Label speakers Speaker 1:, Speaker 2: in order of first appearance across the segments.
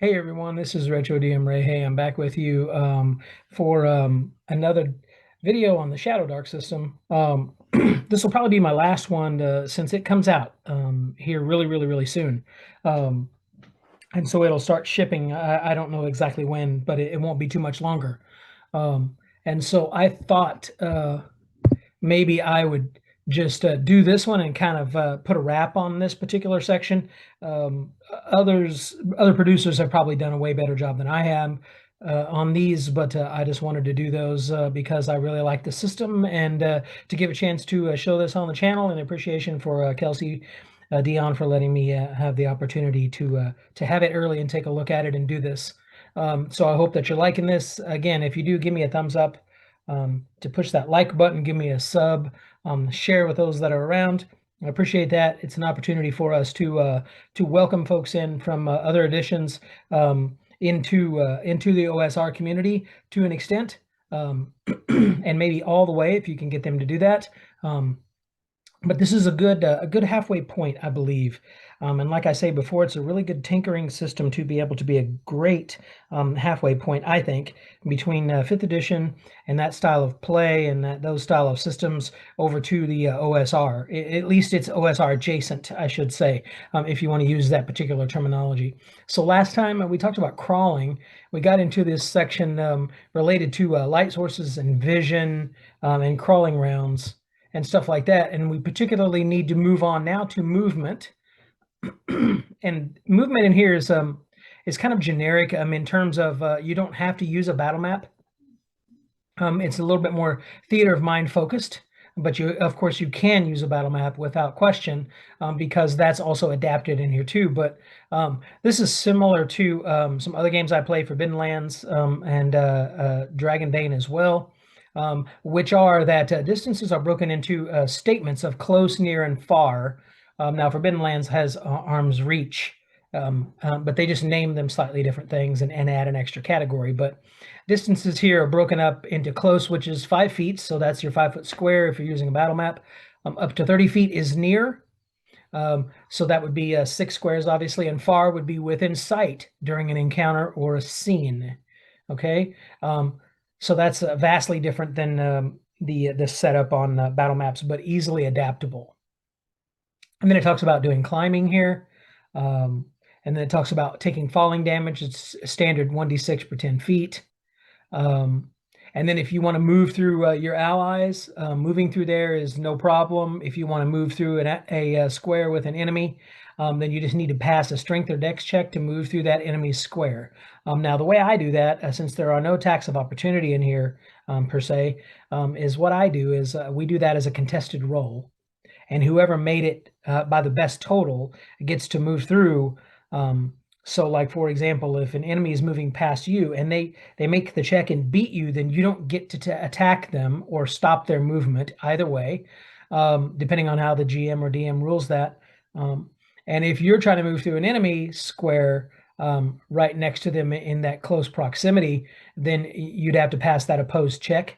Speaker 1: Hey everyone, this is Retro DM Ray. Hey, I'm back with you for another video on the Shadowdark system. This will probably be my last one since it comes out here really soon. Um, and so it'll start shipping. I don't know exactly when, but it won't be too much longer. Um, and so I thought maybe I would just do this one and kind of put a wrap on this particular section. Other producers have probably done a way better job than I have on these, but I just wanted to do those because I really like the system and to give a chance to show this on the channel, and appreciation for Kelsey Dion for letting me have the opportunity to have it early and take a look at it and do this. So I hope that you're liking this. Again, if you do, give me a thumbs up, to push that like button, give me a sub, share with those that are around. I appreciate that. It's an opportunity for us to welcome folks in from other editions into the OSR community to an extent, and maybe all the way if you can get them to do that. But this is a good halfway point, I believe. And like I say before, it's a really good tinkering system to be able to be a great halfway point, I think, between 5th edition and that style of play and those style of systems over to the OSR. At least it's OSR adjacent, I should say, if you want to use that particular terminology. So last time we talked about crawling. We got into this section related to light sources and vision and crawling rounds and stuff like that. And we particularly need to move on now to movement. And movement in here is kind of generic in terms of you don't have to use a battle map. It's a little bit more theater of mind focused, but of course you can use a battle map without question, because that's also adapted in here too. But this is similar to some other games I play, Forbidden Lands and Dragon Bane as well. Which are that distances are broken into statements of close, near, and far. Now, Forbidden Lands has arm's reach, but they just name them slightly different things and add an extra category. But distances here are broken up into close, which is 5 feet, so that's your 5-foot square if you're using a battle map. Up to 30 feet is near, so that would be 6 squares, obviously, and far would be within sight during an encounter or a scene. Okay. So that's vastly different than the setup on battle maps, but easily adaptable. And then it talks about doing climbing here. And then it talks about taking falling damage. It's standard 1d6 per 10 feet. And then if you want to move through your allies, moving through there is no problem. If you want to move through a square with an enemy, then you just need to pass a strength or dex check to move through that enemy's square. Now, the way I do that, since there are no attacks of opportunity in here per se, is what I do is we do that as a contested roll. And whoever made it by the best total gets to move through. So like, for example, if an enemy is moving past you and they make the check and beat you, then you don't get to attack them or stop their movement either way, depending on how the GM or DM rules that. And if you're trying to move through an enemy square right next to them in that close proximity, then you'd have to pass that opposed check.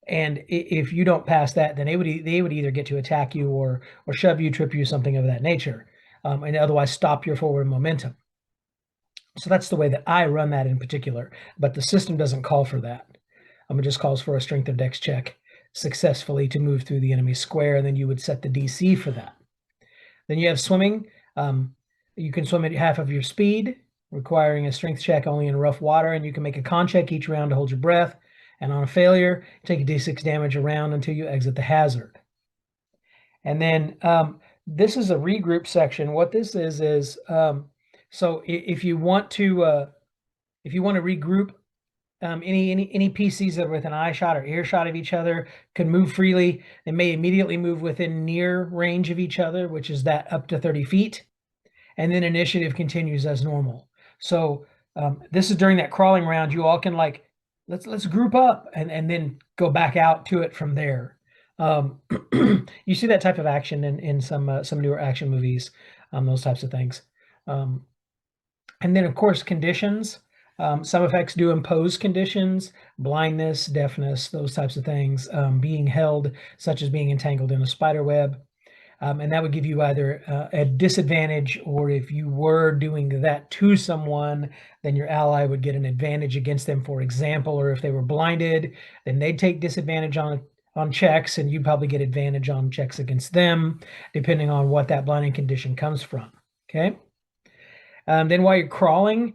Speaker 1: And if you don't pass that, then they would either get to attack you or shove you, trip you, something of that nature, and otherwise stop your forward momentum. So that's the way that I run that in particular, but the system doesn't call for that. It just calls for a strength or dex check successfully to move through the enemy square, and then you would set the DC for that. Then you have swimming. You can swim at half of your speed, requiring a strength check only in rough water, and you can make a con check each round to hold your breath. And on a failure, take a d6 damage around until you exit the hazard. And then this is a regroup section. What this is so if you want to regroup, any PCs that are within eyeshot or earshot of each other can move freely. They may immediately move within near range of each other, which is that up to 30 feet. And then initiative continues as normal. So this is during that crawling round. You all can let's group up and then go back out to it from there. You see that type of action in some newer action movies, those types of things. And then of course conditions. Some effects do impose conditions: blindness, deafness, those types of things. Being held, such as being entangled in a spider web. And that would give you either a disadvantage, or if you were doing that to someone, then your ally would get an advantage against them, for example. Or if they were blinded, then they'd take disadvantage on checks, and you'd probably get advantage on checks against them, depending on what that blinding condition comes from. Okay. Then while you're crawling,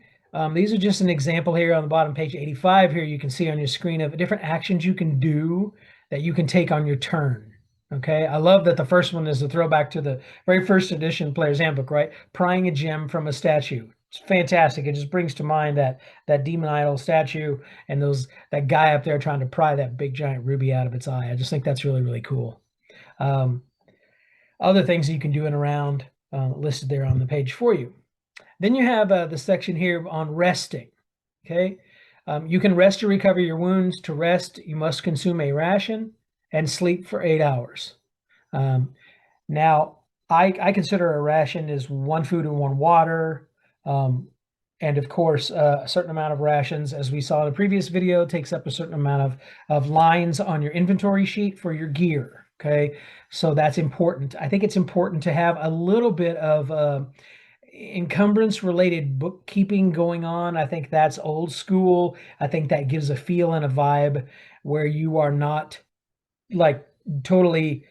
Speaker 1: these are just an example here on the bottom, page 85 here, you can see on your screen of different actions you can do that you can take on your turn. Okay, I love that the first one is a throwback to the very first edition Player's Handbook, right? Prying a gem from a statue. It's fantastic. It just brings to mind that demon idol statue and that guy up there trying to pry that big giant ruby out of its eye. I just think that's really, really cool. Other things you can do in a round listed there on the page for you. Then you have the section here on resting. Okay, you can rest to recover your wounds. To rest, you must consume a ration and sleep for 8 hours. Now, I consider a ration is 1 food and 1 water. And of course, a certain amount of rations, as we saw in the previous video, takes up a certain amount of lines on your inventory sheet for your gear. Okay, so that's important. I think it's important to have a little bit of encumbrance related bookkeeping going on. I think that's old school. I think that gives a feel and a vibe where you are not like totally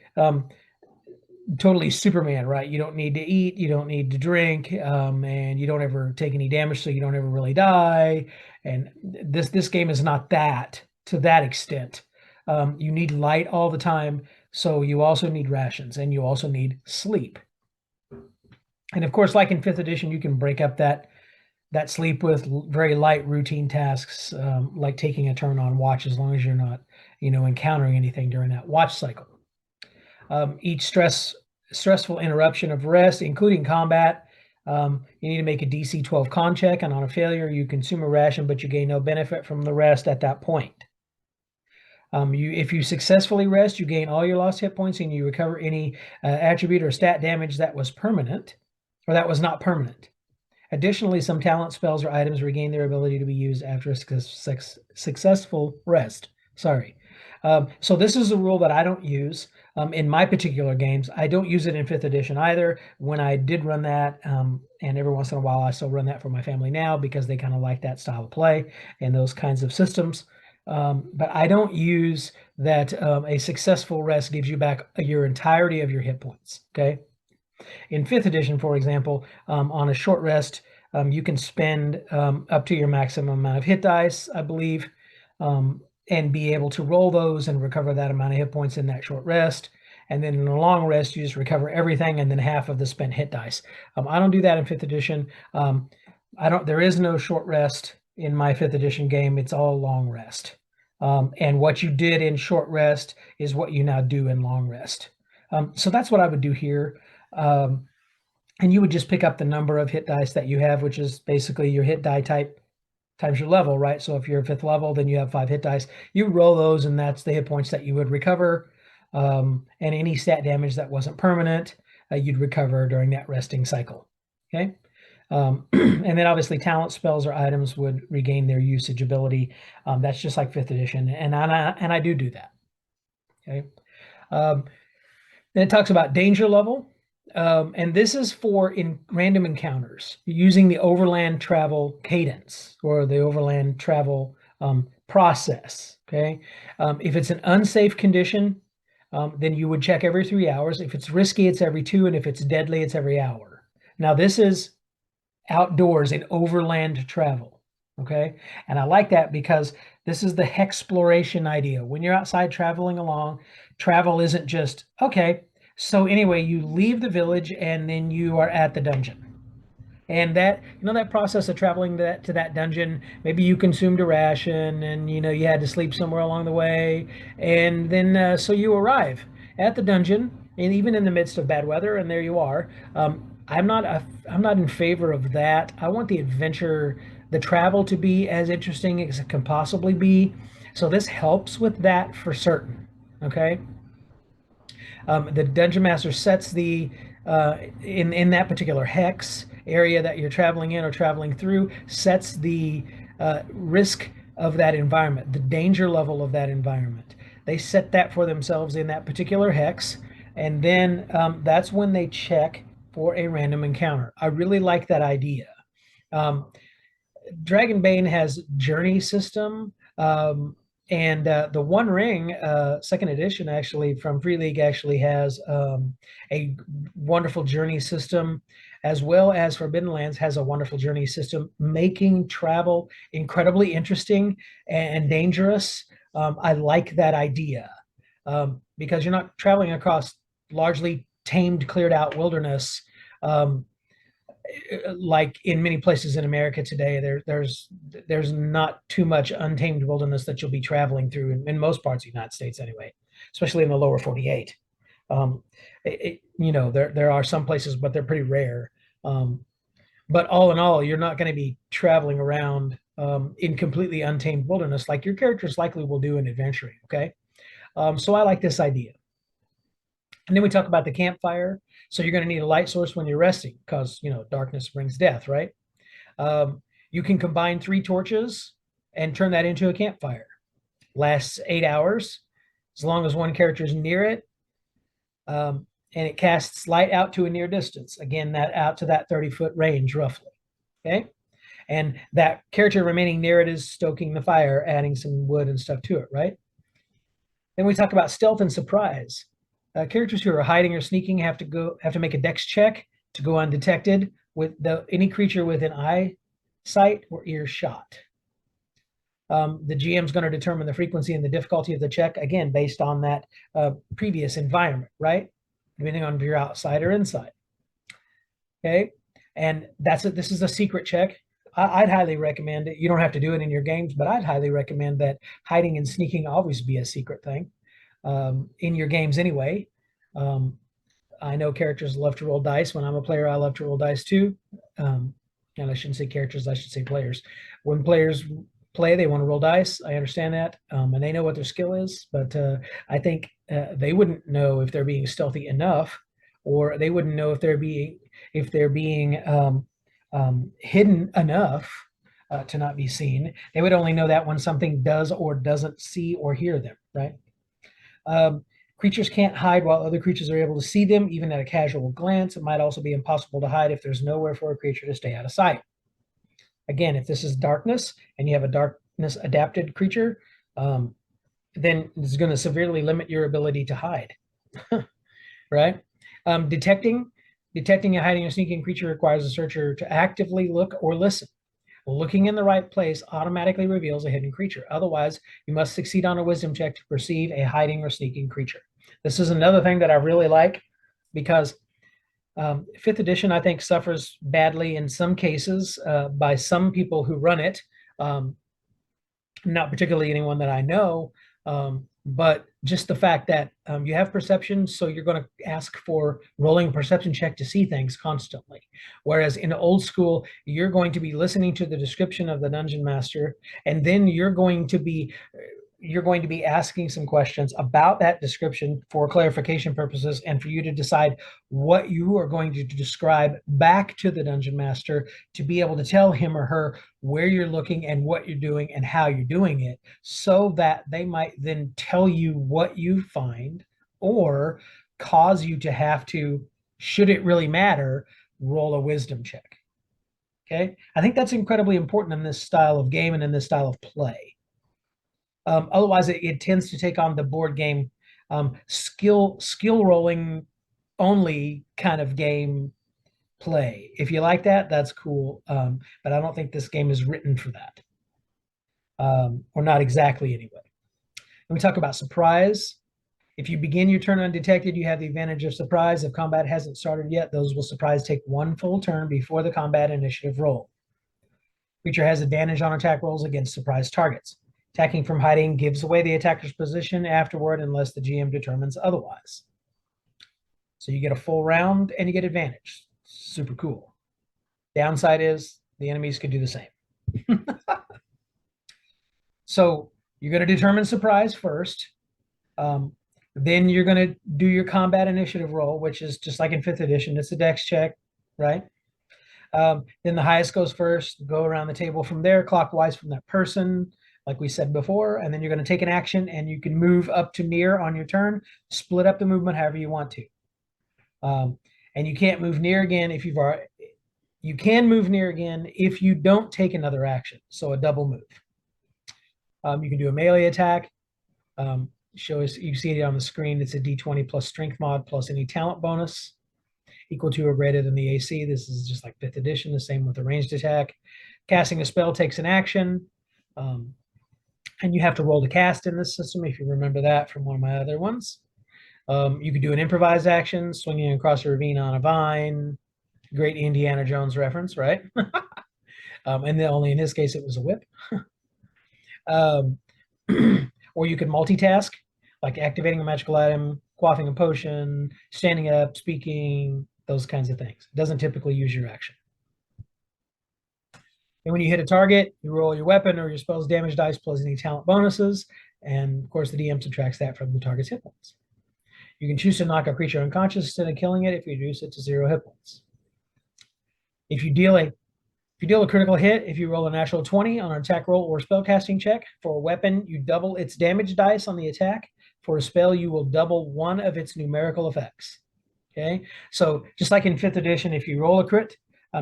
Speaker 1: Superman, right? You don't need to eat, you don't need to drink, and you don't ever take any damage, so you don't ever really die. And this game is not that to that extent. You need light all the time, so you also need rations, and you also need sleep. And of course, like in 5th edition, you can break up that sleep with very light routine tasks, like taking a turn on watch, as long as you're not, encountering anything during that watch cycle. Each stressful interruption of rest, including combat, you need to make a DC 12 con check, and on a failure, you consume a ration, but you gain no benefit from the rest at that point. If you successfully rest, you gain all your lost hit points, and you recover any attribute or stat damage that was permanent, or that was not permanent. Additionally, some talent spells or items regain their ability to be used after a successful rest. Sorry. So this is a rule that I don't use in my particular games. I don't use it in 5th edition either. When I did run that, and every once in a while I still run that for my family now, because they kind of like that style of play and those kinds of systems. But I don't use that a successful rest gives you back your entirety of your hit points. Okay. In 5th edition, for example, on a short rest, you can spend up to your maximum amount of hit dice, I believe, and be able to roll those and recover that amount of hit points in that short rest. And then in a long rest, you just recover everything and then half of the spent hit dice. I don't do that in 5th edition. There is no short rest in my 5th edition game. It's all long rest. And what you did in short rest is what you now do in long rest. So that's what I would do here. And you would just pick up the number of hit dice that you have, which is basically your hit die type times your level, right? So if you're 5th level, then you have 5 hit dice. You roll those, and that's the hit points that you would recover. And any stat damage that wasn't permanent, you'd recover during that resting cycle. Okay. And then obviously talent spells or items would regain their usage ability. That's just like 5th edition, and I do that. Okay. Then it talks about danger level. And this is for random encounters using the overland travel cadence, or the overland travel process. Okay. If it's an unsafe condition, then you would check every 3 hours. If it's risky, it's every 2. And if it's deadly, it's every hour. Now, this is outdoors in overland travel. Okay. And I like that because this is the hexploration idea. When you're outside traveling along, travel isn't just, okay, so anyway, you leave the village and then you are at the dungeon. And that, that process of traveling to that dungeon, maybe you consumed a ration and, you had to sleep somewhere along the way. And then, so you arrive at the dungeon, and even in the midst of bad weather, and there you are. I'm not in favor of that. I want the adventure, the travel, to be as interesting as it can possibly be. So this helps with that for certain. Okay. The dungeon master sets the in that particular hex area that you're traveling in or traveling through, sets the risk of that environment, the danger level of that environment. They set that for themselves in that particular hex. And then that's when they check for a random encounter. I really like that idea. Um, Dragonbane has journey system, and the One Ring second edition actually from Free League actually has a wonderful journey system, as well as Forbidden Lands has a wonderful journey system, making travel incredibly interesting and dangerous. I like that idea because you're not traveling across largely tamed, cleared out wilderness. Um, like in many places in America today, there's not too much untamed wilderness that you'll be traveling through in most parts of the United States anyway, especially in the lower 48. There are some places, but they're pretty rare. But all in all, you're not going to be traveling around in completely untamed wilderness like your characters likely will do in adventuring. Okay, so I like this idea. And then we talk about the campfire. So you're going to need a light source when you're resting because, darkness brings death, right? You can combine 3 torches and turn that into a campfire. Lasts 8 hours as long as one character is near it. And it casts light out to a near distance. Again, that out to that 30-foot range roughly. Okay. And that character remaining near it is stoking the fire, adding some wood and stuff to it, right? Then we talk about stealth and surprise. Characters who are hiding or sneaking have to make a dex check to go undetected with any creature within eyesight or earshot. The GM is going to determine the frequency and the difficulty of the check, again, based on that previous environment, right? Depending on if you're outside or inside. Okay, and this is a secret check. I'd highly recommend it. You don't have to do it in your games, but I'd highly recommend that hiding and sneaking always be a secret thing in your games anyway. I know characters love to roll dice. When I'm a player, I love to roll dice too. And I shouldn't say characters, I should say players. When players play, they want to roll dice. I understand that. And they know what their skill is, but I think they wouldn't know if they're being stealthy enough, or they wouldn't know if they're being hidden enough to not be seen. They would only know that when something does or doesn't see or hear them, right? Creatures can't hide while other creatures are able to see them, even at a casual glance. It might also be impossible to hide if there's nowhere for a creature to stay out of sight. Again, if this is darkness and you have a darkness adapted creature, then it's going to severely limit your ability to hide, right? Detecting a hiding or sneaking creature requires a searcher to actively look or listen. Looking in the right place automatically reveals a hidden creature. Otherwise, you must succeed on a wisdom check to perceive a hiding or sneaking creature. This is another thing that I really like because 5th edition, I think, suffers badly in some cases by some people who run it. Not particularly anyone that I know, but just the fact that you have perception, so you're going to ask for rolling a perception check to see things constantly. Whereas in old school, you're going to be listening to the description of the dungeon master, and then you're going to be asking some questions about that description for clarification purposes and for you to decide what you are going to describe back to the dungeon master to be able to tell him or her where you're looking and what you're doing and how you're doing it, so that they might then tell you what you find or cause you to have to, should it really matter, roll a wisdom check. Okay, I think that's incredibly important in this style of game and in this style of play. Otherwise, it tends to take on the board game skill rolling only kind of game play. If you like that, that's cool. But I don't think this game is written for that, or not exactly anyway. And we talk about surprise. If you begin your turn undetected, you have the advantage of surprise. If combat hasn't started yet, those will surprise take 1 full turn before the combat initiative roll. Creature has advantage on attack rolls against surprise targets. Attacking from hiding gives away the attacker's position afterward unless the GM determines otherwise. So you get a full round and you get advantage. Super cool. Downside is the enemies could do the same. So you're going to determine surprise first. Then you're going to do your combat initiative roll, which is just like in 5th edition. It's a dex check, right? Then the highest goes first. Go around the table from there, clockwise from that person. like we said before, and then you're going to take an action, and you can move up to near on your turn, split up the movement however you want to. And you can't move near again if you've already, you can move near again if you don't take another action, so a double move. You can do a melee attack. Show us, you see it on the screen. It's a d20 plus strength mod plus any talent bonus equal to or greater than the AC. This is just like 5th edition, the same with the ranged attack. Casting a spell takes an action, and you have to roll to cast in this system, if you remember that from one of my other ones. You could do an improvised action, swinging across a ravine on a vine. Great Indiana Jones reference, right? And then only in this case, it was a whip. Or you could multitask, like activating a magical item, quaffing a potion, standing up, speaking, those kinds of things. It doesn't typically use your action. And when you hit a target, you roll your weapon or your spell's damage dice plus any talent bonuses. And of course, the DM subtracts that from the target's hit points. You can choose to knock a creature unconscious instead of killing it if you reduce it to 0 hit points. If you deal a critical hit, if you roll a natural 20 on an attack roll or spellcasting check, for a weapon, you double its damage dice on the attack. For a spell, you will double one of its numerical effects. Okay, so just like in 5th edition, if you roll a crit,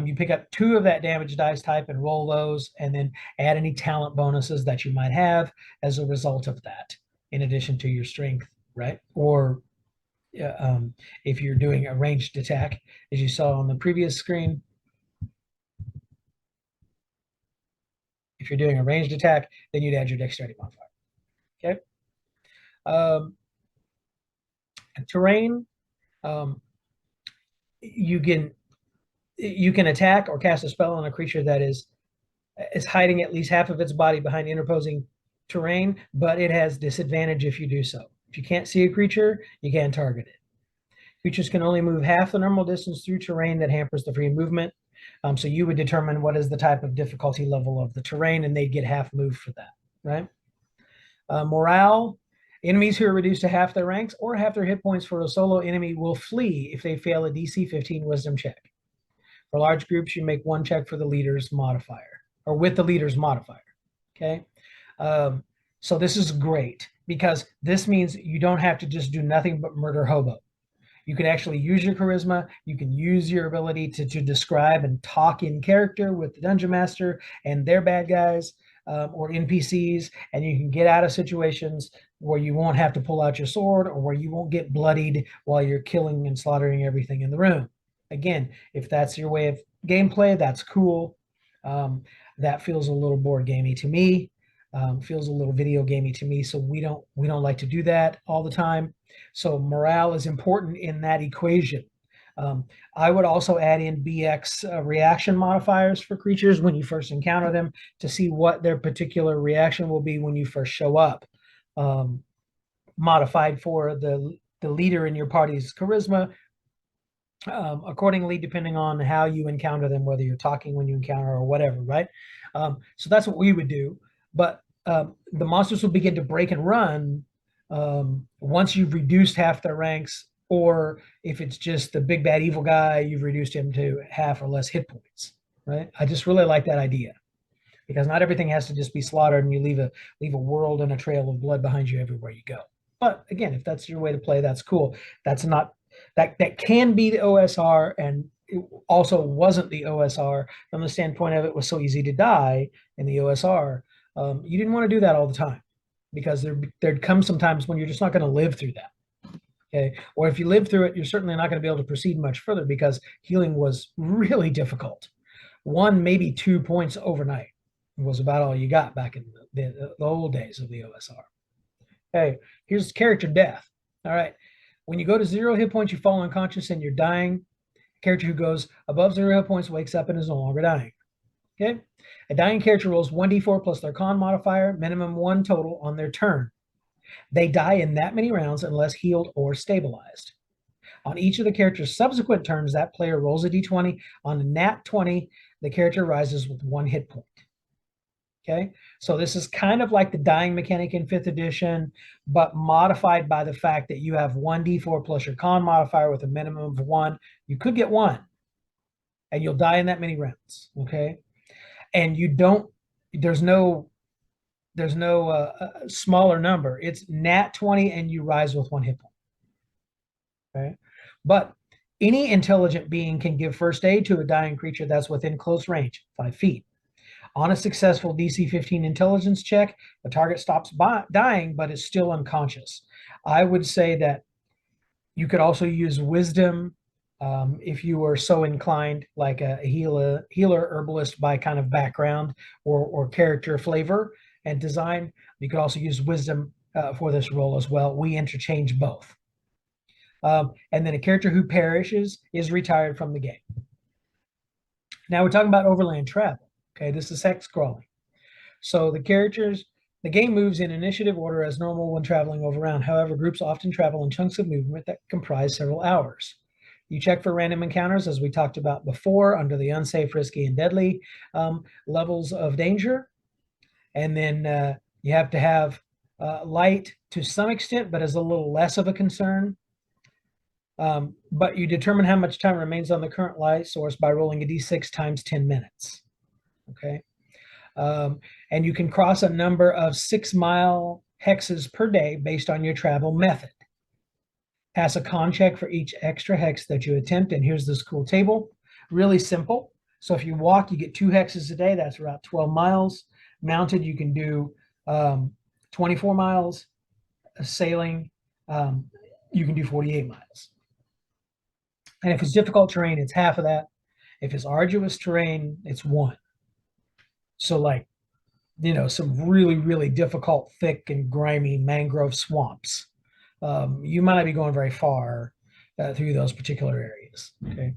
Speaker 1: you pick up 2 of that damage dice type and roll those, and then add any talent bonuses that you might have as a result of that, in addition to your strength, right? Or if you're doing a ranged attack, as you saw on the previous screen, if you're doing a ranged attack, then you'd add your dexterity modifier. Okay. Terrain, you can attack or cast a spell on a creature that is hiding at least half of its body behind interposing terrain, but it has disadvantage if you do so. If you can't see a creature, you can't target it. Creatures can only move half the normal distance through terrain that hampers the free movement. So you would determine what is the type of difficulty level of the terrain, and they'd get half moved for that, right? Morale, enemies who are reduced to half their ranks or half their hit points for a solo enemy will flee if they fail a DC 15 wisdom check. For large groups, you make one check for the leader's modifier, or with the leader's modifier, okay? So this is great, because this means you don't have to just do nothing but murder hobo. You can actually use your charisma. You can use your ability to describe and talk in character with the dungeon master and their bad guys or NPCs, and you can get out of situations where you won't have to pull out your sword or where you won't get bloodied while you're killing and slaughtering everything in the room. Again, if that's your way of gameplay, that's cool. That feels a little board gamey to me. Feels a little video gamey to me, so we don't like to do that all the time. So morale is important in that equation. I would also add in BX reaction modifiers for creatures when you first encounter them to see what their particular reaction will be when you first show up. Modified for the leader in your party's charisma, accordingly, depending on how you encounter them, whether you're talking when you encounter or whatever, right? So that's what we would do. But the monsters will begin to break and run once you've reduced half their ranks, or if it's just the big bad evil guy, you've reduced him to half or less hit points, right? I just really like that idea, because not everything has to just be slaughtered and you leave a world and a trail of blood behind you everywhere you go. But again, if that's your way to play, that's cool. That's not that can be the OSR, and it also wasn't the OSR from the standpoint of it was so easy to die in the OSR. You didn't want to do that all the time, because there'd come some times when you're just not going to live through that. Okay, or if you live through it, you're certainly not going to be able to proceed much further, because healing was really difficult. 1, maybe 2 points overnight was about all you got back in the old days of the OSR. Okay, here's character death. All right, when you go to 0 hit points, you fall unconscious and you're dying. Character who goes above 0 hit points wakes up and is no longer dying. Okay, a dying character rolls 1d4 plus their con modifier, minimum 1 total on their turn. They die in that many rounds unless healed or stabilized. On each of the character's subsequent turns, that player rolls a d20. On a nat 20, the character rises with 1 hit point. Okay, so this is kind of like the dying mechanic in 5th edition, but modified by the fact that you have 1d4 plus your con modifier with a minimum of 1. You could get 1, and you'll die in that many rounds. Okay, and you don't, there's no There's no smaller number. It's nat 20 and you rise with 1 hit point. Okay. But any intelligent being can give first aid to a dying creature that's within close range, 5 feet. On a successful DC 15 intelligence check, the target stops dying but is still unconscious. I would say that you could also use wisdom if you were so inclined, like a healer herbalist by kind of background or character flavor and design. You could also use wisdom for this role as well. We interchange both. And then a character who perishes is retired from the game. Now we're talking about overland travel. Okay, this is hex crawling. So the game moves in initiative order as normal when traveling overland. However, groups often travel in chunks of movement that comprise several hours. You check for random encounters, as we talked about before, under the unsafe, risky, and deadly levels of danger. And then you have to have light to some extent, but is a little less of a concern. But you determine how much time remains on the current light source by rolling a d6 times 10 minutes. Okay. And you can cross a number of 6-mile hexes per day based on your travel method. Pass a con check for each extra hex that you attempt. And here's this cool table. Really simple. So if you walk, you get 2 hexes a day. That's about 12 miles. Mounted, you can do 24 miles. Sailing, you can do 48 miles. And if it's difficult terrain, it's half of that. If it's arduous terrain, it's 1. So like, you know, some really, really difficult, thick and grimy mangrove swamps. You might not be going very far through those particular areas, okay?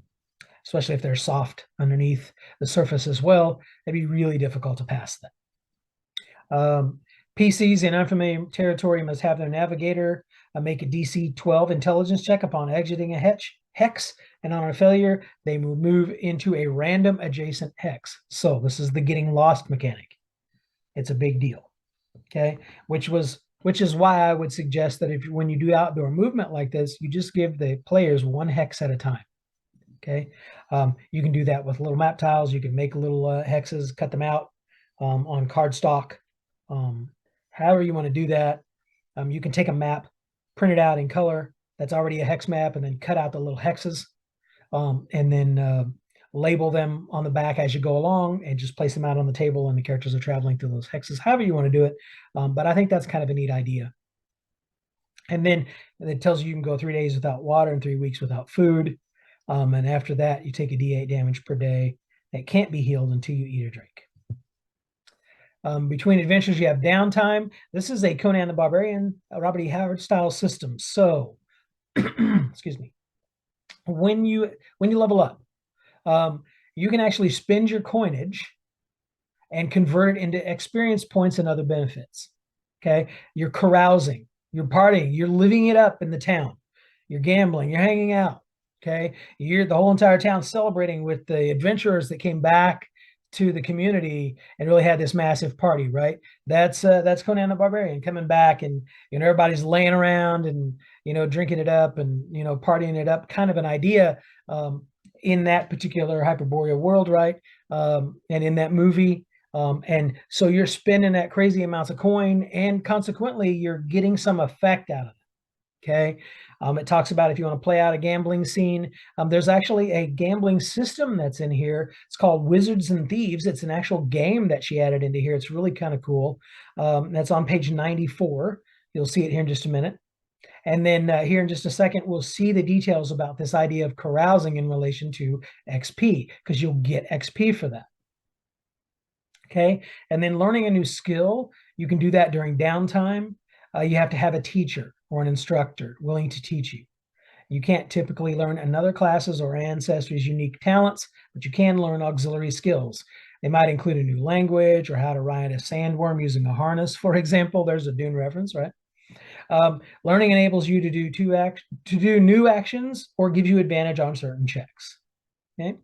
Speaker 1: Especially if they're soft underneath the surface as well. It'd be really difficult to pass them. PCs in unfamiliar territory must have their navigator make a DC 12 intelligence check upon exiting a hex, and on a failure, they will move into a random adjacent hex. So this is the getting lost mechanic. It's a big deal, okay? Which is why I would suggest that when you do outdoor movement like this, you just give the players 1 hex at a time, okay? You can do that with little map tiles. You can make little hexes, cut them out on cardstock. However you want to do that. You can take a map, print it out in color. That's already a hex map, and then cut out the little hexes, and then label them on the back as you go along and just place them out on the table, and the characters are traveling through those hexes, however you want to do it. But I think that's kind of a neat idea. And then it tells you can go 3 days without water and 3 weeks without food. And after that, you take a d8 damage per day that can't be healed until you eat or drink. Between adventures, you have downtime. This is a Conan the Barbarian, Robert E. Howard style system. So, excuse me. When you level up, you can actually spend your coinage and convert it into experience points and other benefits. Okay, you're carousing, you're partying, you're living it up in the town, you're gambling, you're hanging out. Okay, you're the whole entire town celebrating with the adventurers that came back to the community and really had this massive party, right? That's Conan the Barbarian coming back, and everybody's laying around and drinking it up and partying it up, kind of an idea in that particular Hyperborea world, right? And in that movie. And so you're spending that crazy amounts of coin, and consequently you're getting some effect out of it. Okay. It talks about if you want to play out a gambling scene, there's actually a gambling system that's in here. It's called Wizards and Thieves. It's an actual game that she added into here. It's really kind of cool. That's on page 94. You'll see it here in just a minute. And then here in just a second, we'll see the details about this idea of carousing in relation to XP, because you'll get XP for that. Okay. And then learning a new skill, you can do that during downtime. You have to have a teacher or an instructor willing to teach you. You can't typically learn another class's or ancestry's unique talents, but you can learn auxiliary skills. They might include a new language or how to ride a sandworm using a harness, for example. There's a Dune reference, right? Learning enables you to do new actions or gives you advantage on certain checks. Okay?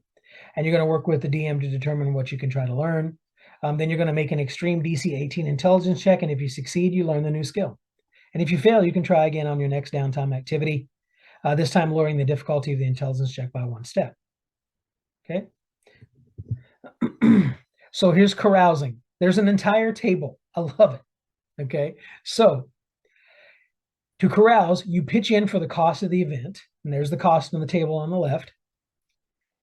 Speaker 1: And you're going to work with the DM to determine what you can try to learn. Then you're going to make an extreme DC 18 intelligence check, and if you succeed, you learn the new skill. And if you fail, you can try again on your next downtime activity, this time lowering the difficulty of the intelligence check by 1 step. Okay. So here's carousing. There's an entire table I love it. Okay. So to carouse, you pitch in for the cost of the event, and there's the cost on the table on the left.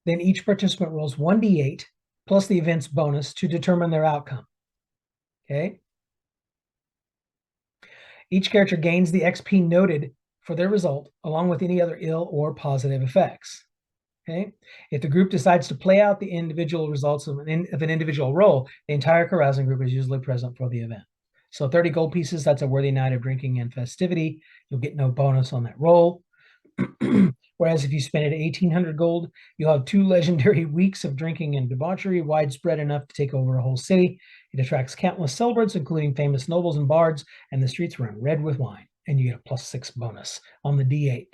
Speaker 1: Then each participant rolls 1d8 plus the event's bonus to determine their outcome. Okay. Each character gains the XP noted for their result, along with any other ill or positive effects. Okay. If the group decides to play out the individual results of an individual roll, the entire carousing group is usually present for the event. So 30 gold pieces, that's a worthy night of drinking and festivity. You'll get no bonus on that roll. Whereas if you spend it 1,800 gold, you'll have 2 legendary weeks of drinking and debauchery, widespread enough to take over a whole city. It attracts countless celebrants, including famous nobles and bards, and the streets run red with wine. And you get a +6 bonus on the D8.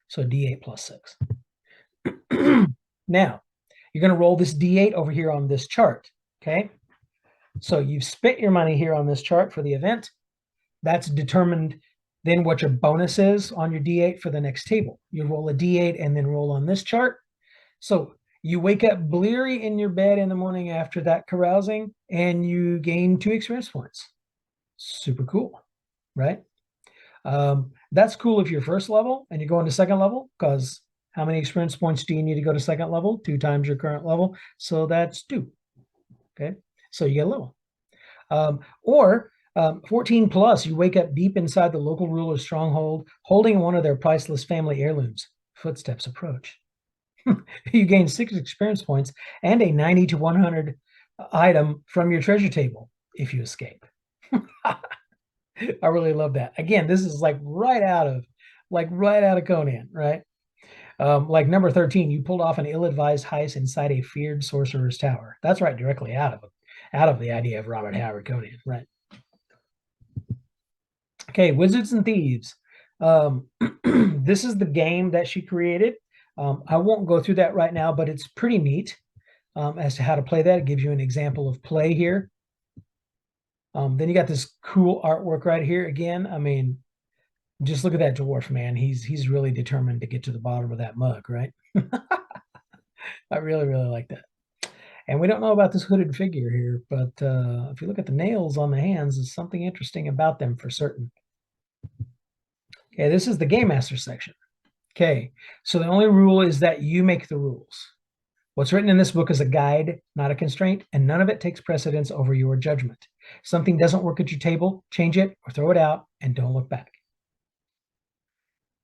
Speaker 1: So D8 +6. Now, you're going to roll this D8 over here on this chart, okay? So you've spent your money here on this chart for the event. That's determined then what your bonus is on your D8 for the next table. You roll a D8 and then roll on this chart. So you wake up bleary in your bed in the morning after that carousing, and you gain 2 experience points. Super cool, right? That's cool if you're first level and you're going to second level, because how many experience points do you need to go to second level? 2 times your current level. So that's 2. Okay, so you get a level. Or 14 plus, you wake up deep inside the local ruler's stronghold, holding one of their priceless family heirlooms. Footsteps approach. You gain 6 experience points and a 90 to 100 item from your treasure table if you escape. I really love that. Again, this is like right out of Conan, right? Like number 13, you pulled off an ill-advised heist inside a feared sorcerer's tower. That's right, directly out of the idea of Robert Howard Conan, right? Okay, Wizards and Thieves. This is the game that she created. I won't go through that right now, but it's pretty neat as to how to play that. It gives you an example of play here. Then you got this cool artwork right here. Again, I mean, just look at that dwarf, man. He's really determined to get to the bottom of that mug, right? I really, really like that. And we don't know about this hooded figure here, but if you look at the nails on the hands, there's something interesting about them for certain. Okay, this is the Game Master section. Okay, so the only rule is that you make the rules. What's written in this book is a guide, not a constraint, and none of it takes precedence over your judgment. If something doesn't work at your table, change it or throw it out and don't look back.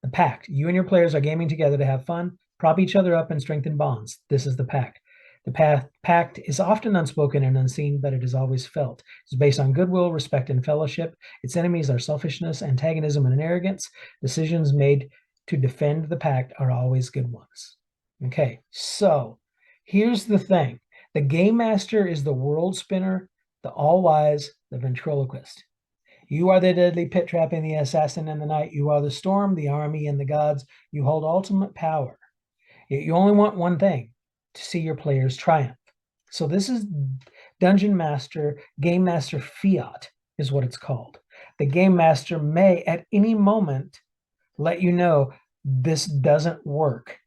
Speaker 1: The pact. You and your players are gaming together to have fun, prop each other up, and strengthen bonds. This is the pact. The pact is often unspoken and unseen, but it is always felt. It's based on goodwill, respect, and fellowship. Its enemies are selfishness, antagonism, and arrogance. Decisions made to defend the pact are always good ones. Okay, so here's the thing. The Game Master is the world spinner, the all-wise, the ventriloquist. You are the deadly pit trap and the assassin in the night. You are the storm, the army, and the gods. You hold ultimate power. You only want one thing, to see your players triumph. So this is Dungeon Master, Game Master Fiat is what it's called. The Game Master may at any moment let you know this doesn't work.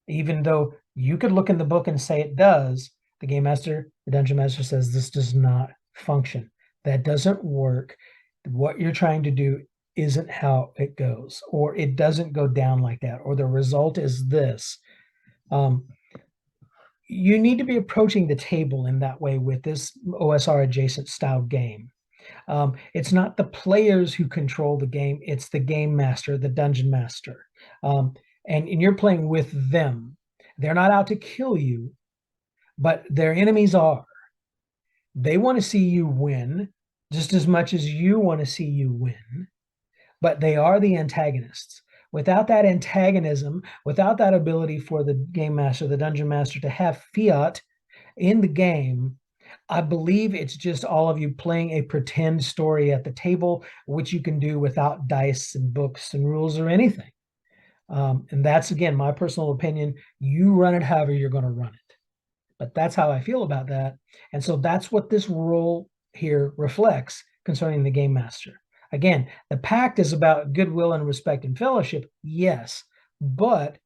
Speaker 1: Even though you could look in the book and say it does, the Game Master, the Dungeon Master says this does not function. That doesn't work. What you're trying to do isn't how it goes, or it doesn't go down like that, or the result is this. You need to be approaching the table in that way with this OSR adjacent style game. It's not the players who control the game, it's the Game Master, the Dungeon Master. And you're playing with them. They're not out to kill you, but their enemies are. They want to see you win just as much as you want to see you win, but they are the antagonists. Without that antagonism, without that ability for the Game Master, the Dungeon Master, to have fiat in the game, I believe it's just all of you playing a pretend story at the table, which you can do without dice and books and rules or anything. And that's, again, my personal opinion. You run it however you're going to run it. But that's how I feel about that. And so that's what this rule here reflects concerning the Game Master. Again, the pact is about goodwill and respect and fellowship, yes, but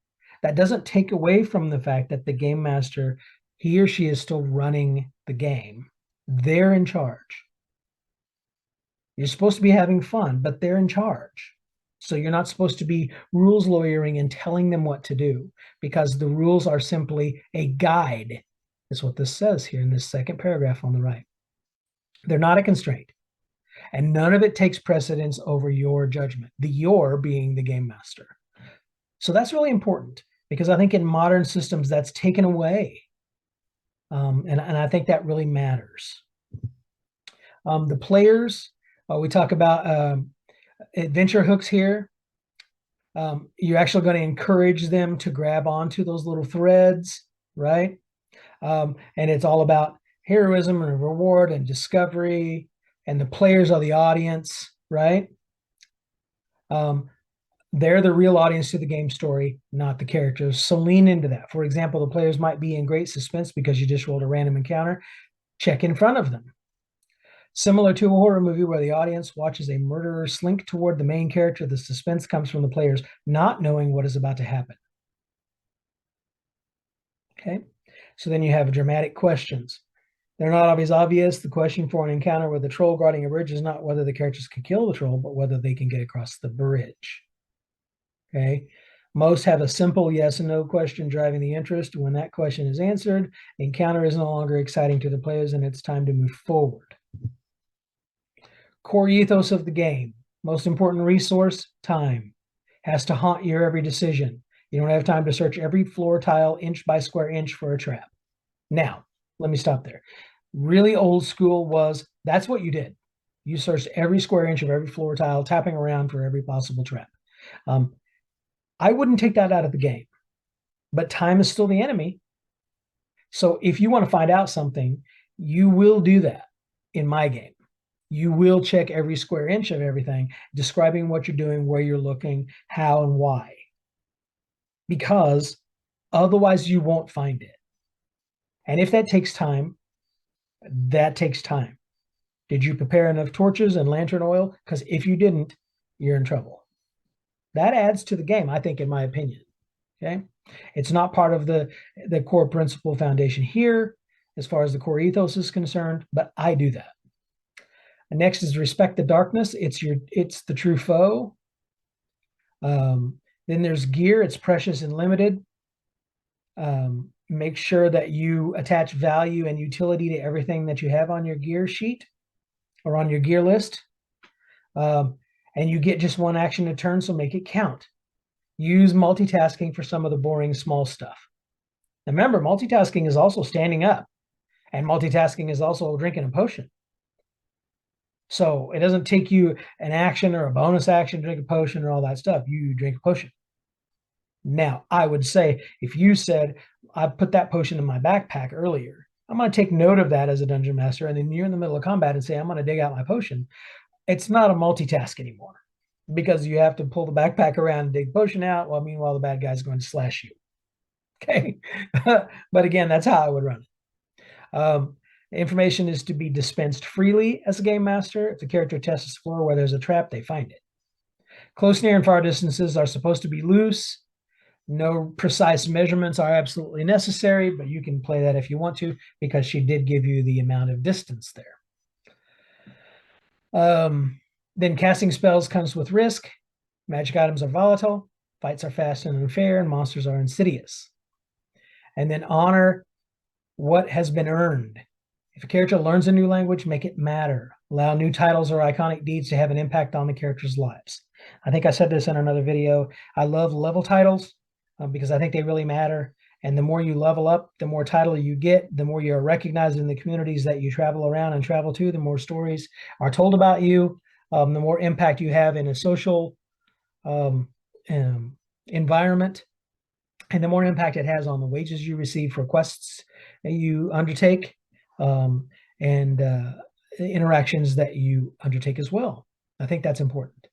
Speaker 1: that doesn't take away from the fact that the Game Master, he or she is still running the game. They're in charge. You're supposed to be having fun, but they're in charge. So you're not supposed to be rules lawyering and telling them what to do, because the rules are simply a guide. Is what this says here in this second paragraph on the right. They're not a constraint, and none of it takes precedence over your judgment, the your being the game master. So that's really important, because I think in modern systems that's taken away. And I think that really matters. The players, we talk about adventure hooks here. You're actually going to encourage them to grab onto those little threads, right? And it's all about heroism and reward and discovery, and the players are the audience, right? They're the real audience to the game story, not the characters. So lean into that. For example, the players might be in great suspense because you just rolled a random encounter. Check in front of them. Similar to a horror movie where the audience watches a murderer slink toward the main character, the suspense comes from the players not knowing what is about to happen. Okay, so then you have dramatic questions. They're not always obvious. The question for an encounter with a troll guarding a bridge is not whether the characters can kill the troll, but whether they can get across the bridge. Okay, most have a simple yes and no question driving the interest. When that question is answered, the encounter is no longer exciting to the players and it's time to move forward. Core ethos of the game. Most important resource, time. Has to haunt your every decision. You don't have time to search every floor tile inch by square inch for a trap. Now, let me stop there. Really old school was, that's what you did. You searched every square inch of every floor tile, tapping around for every possible trap. I wouldn't take that out of the game, but time is still the enemy. So if you want to find out something, you will do that in my game. You will check every square inch of everything, describing what you're doing, where you're looking, how and why. Because otherwise you won't find it. And if that takes time, that takes time. Did you prepare enough torches and lantern oil? Because if you didn't, you're in trouble. That adds to the game, I think, in my opinion. Okay, it's not part of the core principle foundation here as far as the core ethos is concerned, but I do that. And next is respect the darkness. It's the true foe. Then there's gear. It's precious and limited. Make sure that you attach value and utility to everything that you have on your gear sheet or on your gear list. And you get just one action a turn, so make it count. Use multitasking for some of the boring small stuff. Remember, multitasking is also standing up, and multitasking is also drinking a potion. So it doesn't take you an action or a bonus action, drink a potion or all that stuff. You drink a potion. Now, I would say if you said, I put that potion in my backpack earlier, I'm going to take note of that as a dungeon master, and then you're in the middle of combat and say, I'm going to dig out my potion. It's not a multitask anymore, because you have to pull the backpack around and dig potion out, while meanwhile the bad guy's going to slash you. Okay. But again, that's how I would run it. Information is to be dispensed freely as a game master. If the character tests the floor where there's a trap, they find it. Close, near, and far distances are supposed to be loose. No precise measurements are absolutely necessary, but you can play that if you want to, because she did give you the amount of distance there. Then casting spells comes with risk. Magic items are volatile. Fights are fast and unfair, and monsters are insidious. And then honor what has been earned. If a character learns a new language, make it matter. Allow new titles or iconic deeds to have an impact on the character's lives. I think I said this in another video. I love level titles because I think they really matter. And the more you level up, the more title you get, the more you're recognized in the communities that you travel around and travel to, the more stories are told about you, the more impact you have in a social environment, and the more impact it has on the wages you receive for quests that you undertake, and interactions that you undertake as well. I think that's important.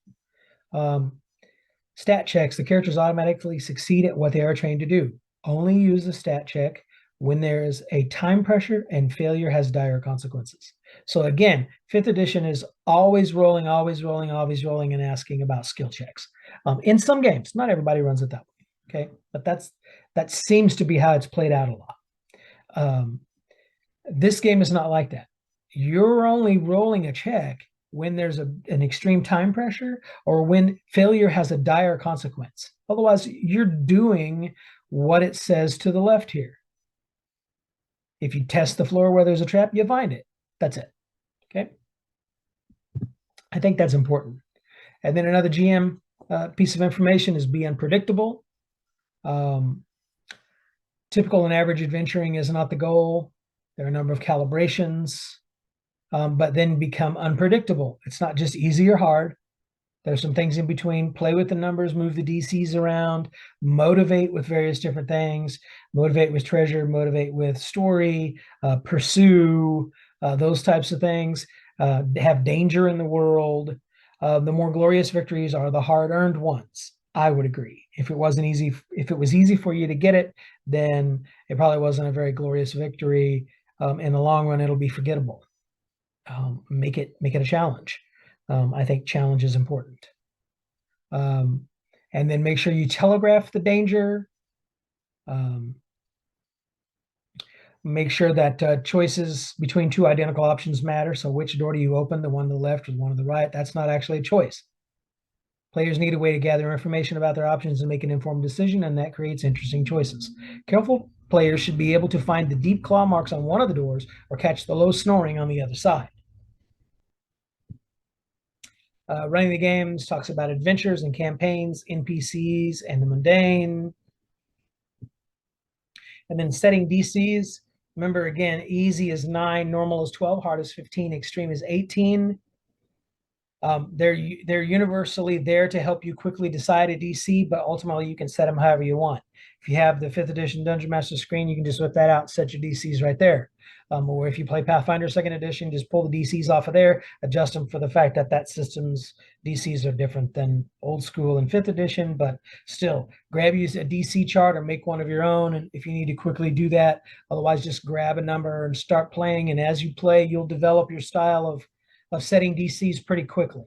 Speaker 1: Stat checks. The characters automatically succeed at what they are trained to do. Only use a stat check when there is a time pressure and failure has dire consequences. So again, 5th edition is always rolling, and asking about skill checks. In some games, not everybody runs it that way. Okay, but that seems to be how it's played out a lot. This game is not like that. You're only rolling a check when there's an extreme time pressure or when failure has a dire consequence. Otherwise, you're doing what it says to the left here. If you test the floor where there's a trap, you find it. That's it. Okay. I think that's important. And then another GM piece of information is be unpredictable. Typical and average adventuring is not the goal. There are a number of calibrations, but then become unpredictable. It's not just easy or hard. There's some things in between. Play with the numbers, move the DCs around, motivate with various different things, motivate with treasure, motivate with story, pursue, those types of things. Have danger in the world. The more glorious victories are the hard-earned ones. I would agree. If it was easy for you to get it, then it probably wasn't a very glorious victory. In the long run, it'll be forgettable. Make it a challenge. I think challenge is important. And then make sure you telegraph the danger. Make sure that choices between two identical options matter. So which door do you open, the one to the left or the one to the right? That's not actually a choice. Players need a way to gather information about their options and make an informed decision, and that creates interesting choices. Careful players should be able to find the deep claw marks on one of the doors or catch the low snoring on the other side. Running the games talks about adventures and campaigns, NPCs, and the mundane. And then setting DCs. Remember, again, easy is 9, normal is 12, hard is 15, extreme is 18. They're universally there to help you quickly decide a DC, but ultimately you can set them however you want. If you have the 5th edition Dungeon Master screen, you can just whip that out and set your DCs right there. Or if you play Pathfinder 2nd edition, just pull the DCs off of there, adjust them for the fact that that system's DCs are different than old school and 5th edition, but still, grab you a DC chart or make one of your own, and if you need to quickly do that. Otherwise, just grab a number and start playing, and as you play, you'll develop your style of setting DCs pretty quickly.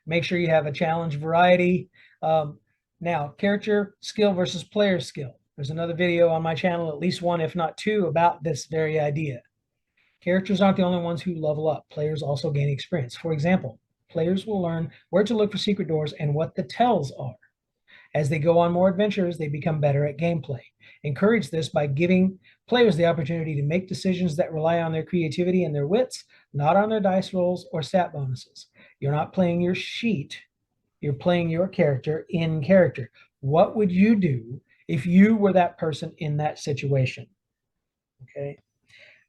Speaker 1: Make sure you have a challenge variety. Now, character skill versus player skill. There's another video on my channel, at least one, if not two, about this very idea. Characters aren't the only ones who level up. Players also gain experience. For example, players will learn where to look for secret doors and what the tells are. As they go on more adventures, they become better at gameplay. Encourage this by giving players the opportunity to make decisions that rely on their creativity and their wits, not on their dice rolls or stat bonuses. You're not playing your sheet, you're playing your character in character. What would you do if you were that person in that situation? Okay,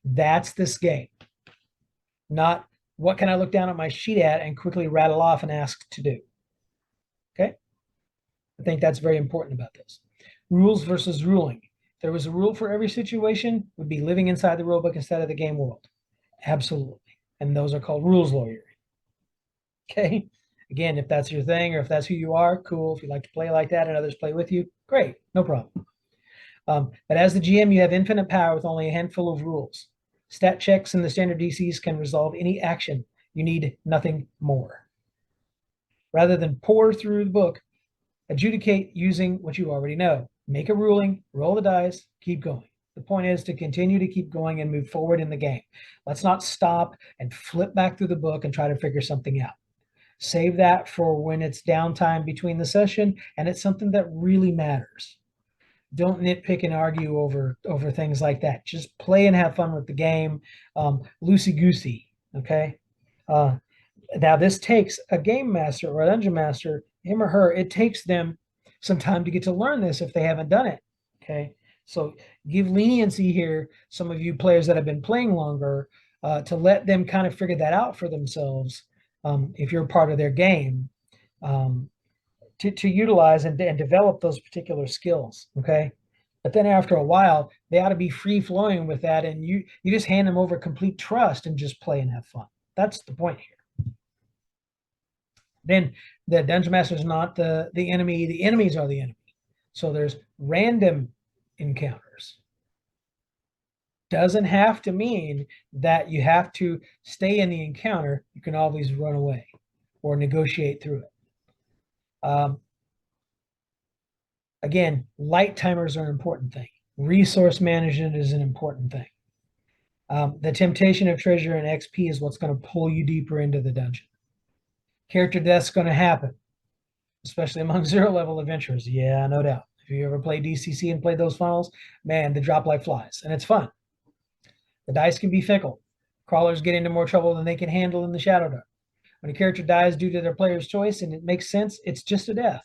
Speaker 1: that's this game. Not what can I look down at my sheet at and quickly rattle off and ask to do. Okay, I think that's very important about this. Rules versus ruling. If there was a rule for every situation, would be living inside the rulebook instead of the game world. Absolutely. And those are called rules lawyering. Okay. Again, if that's your thing or if that's who you are, cool. If you like to play like that and others play with you, great, no problem. But as the GM, you have infinite power with only a handful of rules. Stat checks and the standard DCs can resolve any action. You need nothing more. Rather than pore through the book, adjudicate using what you already know. Make a ruling, roll the dice, keep going. The point is to continue to keep going and move forward in the game. Let's not stop and flip back through the book and try to figure something out. Save that for when it's downtime between the session and it's something that really matters. Don't nitpick and argue over things like that. Just play and have fun with the game. Loosey-goosey, okay? Now, this takes a game master or a dungeon master, him or her, it takes them some time to get to learn this if they haven't done it, okay? So give leniency here, some of you players that have been playing longer, to let them kind of figure that out for themselves if you're part of their game, to utilize and develop those particular skills, okay? But then after a while, they ought to be free-flowing with that, and you just hand them over complete trust and just play and have fun. That's the point here. Then the dungeon master is not the enemy. The enemies are the enemy. So there's random encounters. Doesn't have to mean that you have to stay in the encounter. You can always run away or negotiate through it. Again, light timers are an important thing. Resource management is an important thing. The temptation of treasure and XP is what's going to pull you deeper into the dungeon. Character death's going to happen, especially among zero level adventurers. Yeah, no doubt. If you ever played DCC and played those funnels, man, they drop like flies, and it's fun. The dice can be fickle. Crawlers get into more trouble than they can handle in the Shadowdark. When a character dies due to their player's choice and it makes sense, it's just a death.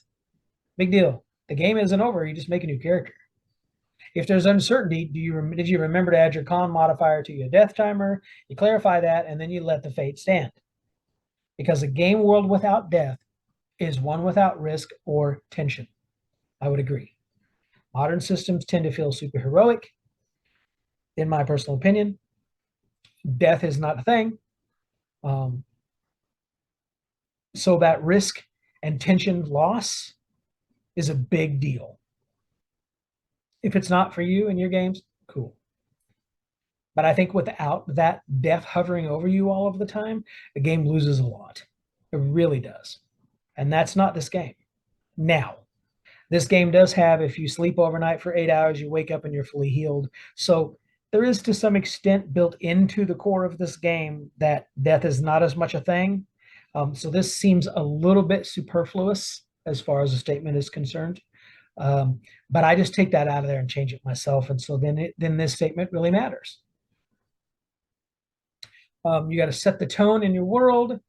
Speaker 1: Big deal. The game isn't over. You just make a new character. If there's uncertainty, did you remember to add your con modifier to your death timer? You clarify that, and then you let the fate stand. Because a game world without death is one without risk or tension. I would agree. Modern systems tend to feel super heroic, in my personal opinion. Death is not a thing. So that risk and tension loss is a big deal. If it's not for you in your games, cool. But I think without that death hovering over you all of the time, the game loses a lot. It really does. And that's not this game. Now, this game does have, if you sleep overnight for 8 hours, you wake up and you're fully healed. So there is to some extent built into the core of this game that death is not as much a thing. So this seems a little bit superfluous as far as the statement is concerned. But I just take that out of there and change it myself. And so then this statement really matters. You got to set the tone in your world.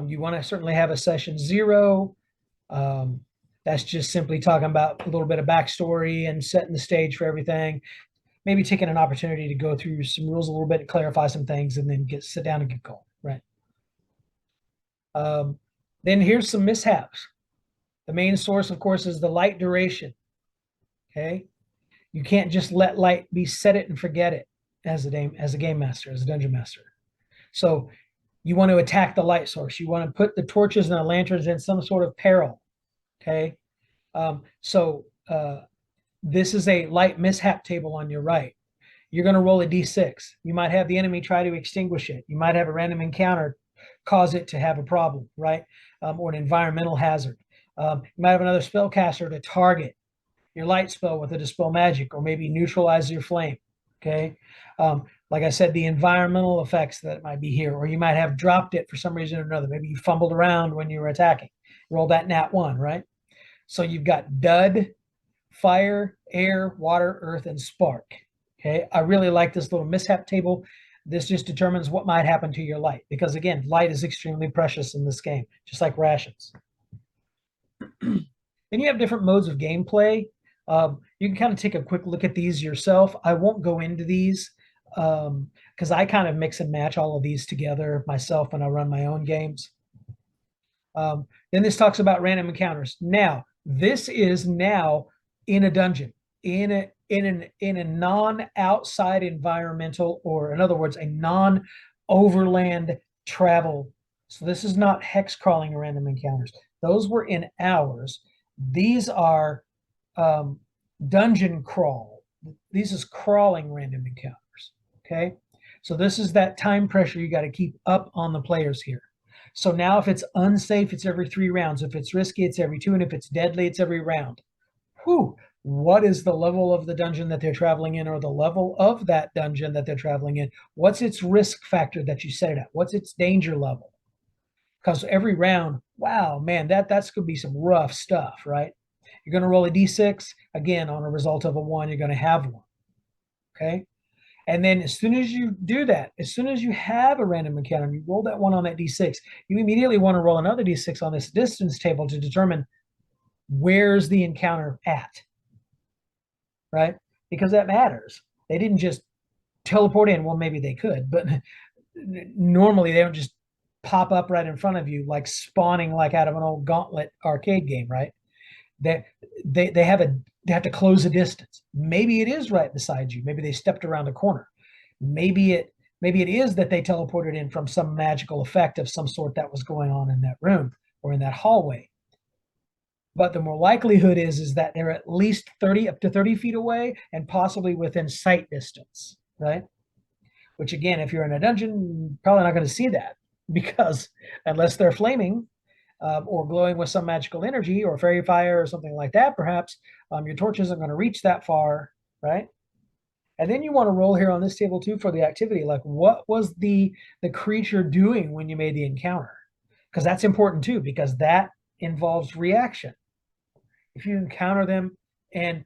Speaker 1: You want to certainly have a session 0. That's just simply talking about a little bit of backstory and setting the stage for everything. Maybe taking an opportunity to go through some rules a little bit, clarify some things, and then sit down and get going, right? Then here's some mishaps. The main source, of course, is the light duration. Okay, you can't just let light be set it and forget it as a game master, as a dungeon master. So you want to attack the light source. You want to put the torches and the lanterns in some sort of peril. Okay, this is a light mishap table on your right. You're going to roll a d6. You might have the enemy try to extinguish it. You might have a random encounter cause it to have a problem, right? Or an environmental hazard. You might have another spellcaster to target your light spell with a dispel magic, or maybe neutralize your flame. Okay, like I said, the environmental effects that might be here, or you might have dropped it for some reason or another. Maybe you fumbled around when you were attacking. Roll that nat 1, right? So you've got dud, fire, air, water, earth, and spark. Okay, I really like this little mishap table. This just determines what might happen to your light, because again, light is extremely precious in this game, just like rations. Then you have different modes of gameplay. You can kind of take a quick look at these yourself. I won't go into these because I kind of mix and match all of these together myself when I run my own games. Then this talks about random encounters. Now, this is now in a dungeon, in a non-outside environmental, or in other words, a non-overland travel. So this is not hex crawling or random encounters. Those were in hours. These are dungeon crawl. These is crawling random encounters. Okay, so this is that time pressure you got to keep up on the players here. So now if it's unsafe, it's every 3 rounds. If it's risky, it's every 2. And if it's deadly, it's every round. Whew. What is the level of the dungeon that they're traveling in, or the level of that dungeon that they're traveling in? What's its risk factor that you set it at? What's its danger level? Because every round, wow, man, that's going to be some rough stuff, right? You're going to roll a d6. Again, on a result of a 1, you're going to have 1. Okay? And then as soon as you do that, as soon as you have a random encounter, and you roll that 1 on that d6, you immediately want to roll another d6 on this distance table to determine where's the encounter at, right? Because that matters. They didn't just teleport in. Well, maybe they could, but normally they don't just pop up right in front of you, like spawning like out of an old Gauntlet arcade game, right? They have to close a distance. Maybe it is right beside you. Maybe they stepped around a corner. Maybe it is that they teleported in from some magical effect of some sort that was going on in that room or in that hallway. But the more likelihood is that they're at least 30 up to 30 feet away and possibly within sight distance, right? Which again, if you're in a dungeon, probably not going to see that, because unless they're flaming or glowing with some magical energy or fairy fire or something like that, perhaps your torch isn't going to reach that far, right? And then you want to roll here on this table too for the activity. Like, what was the creature doing when you made the encounter? Because that's important too, because that involves reaction. If you encounter them and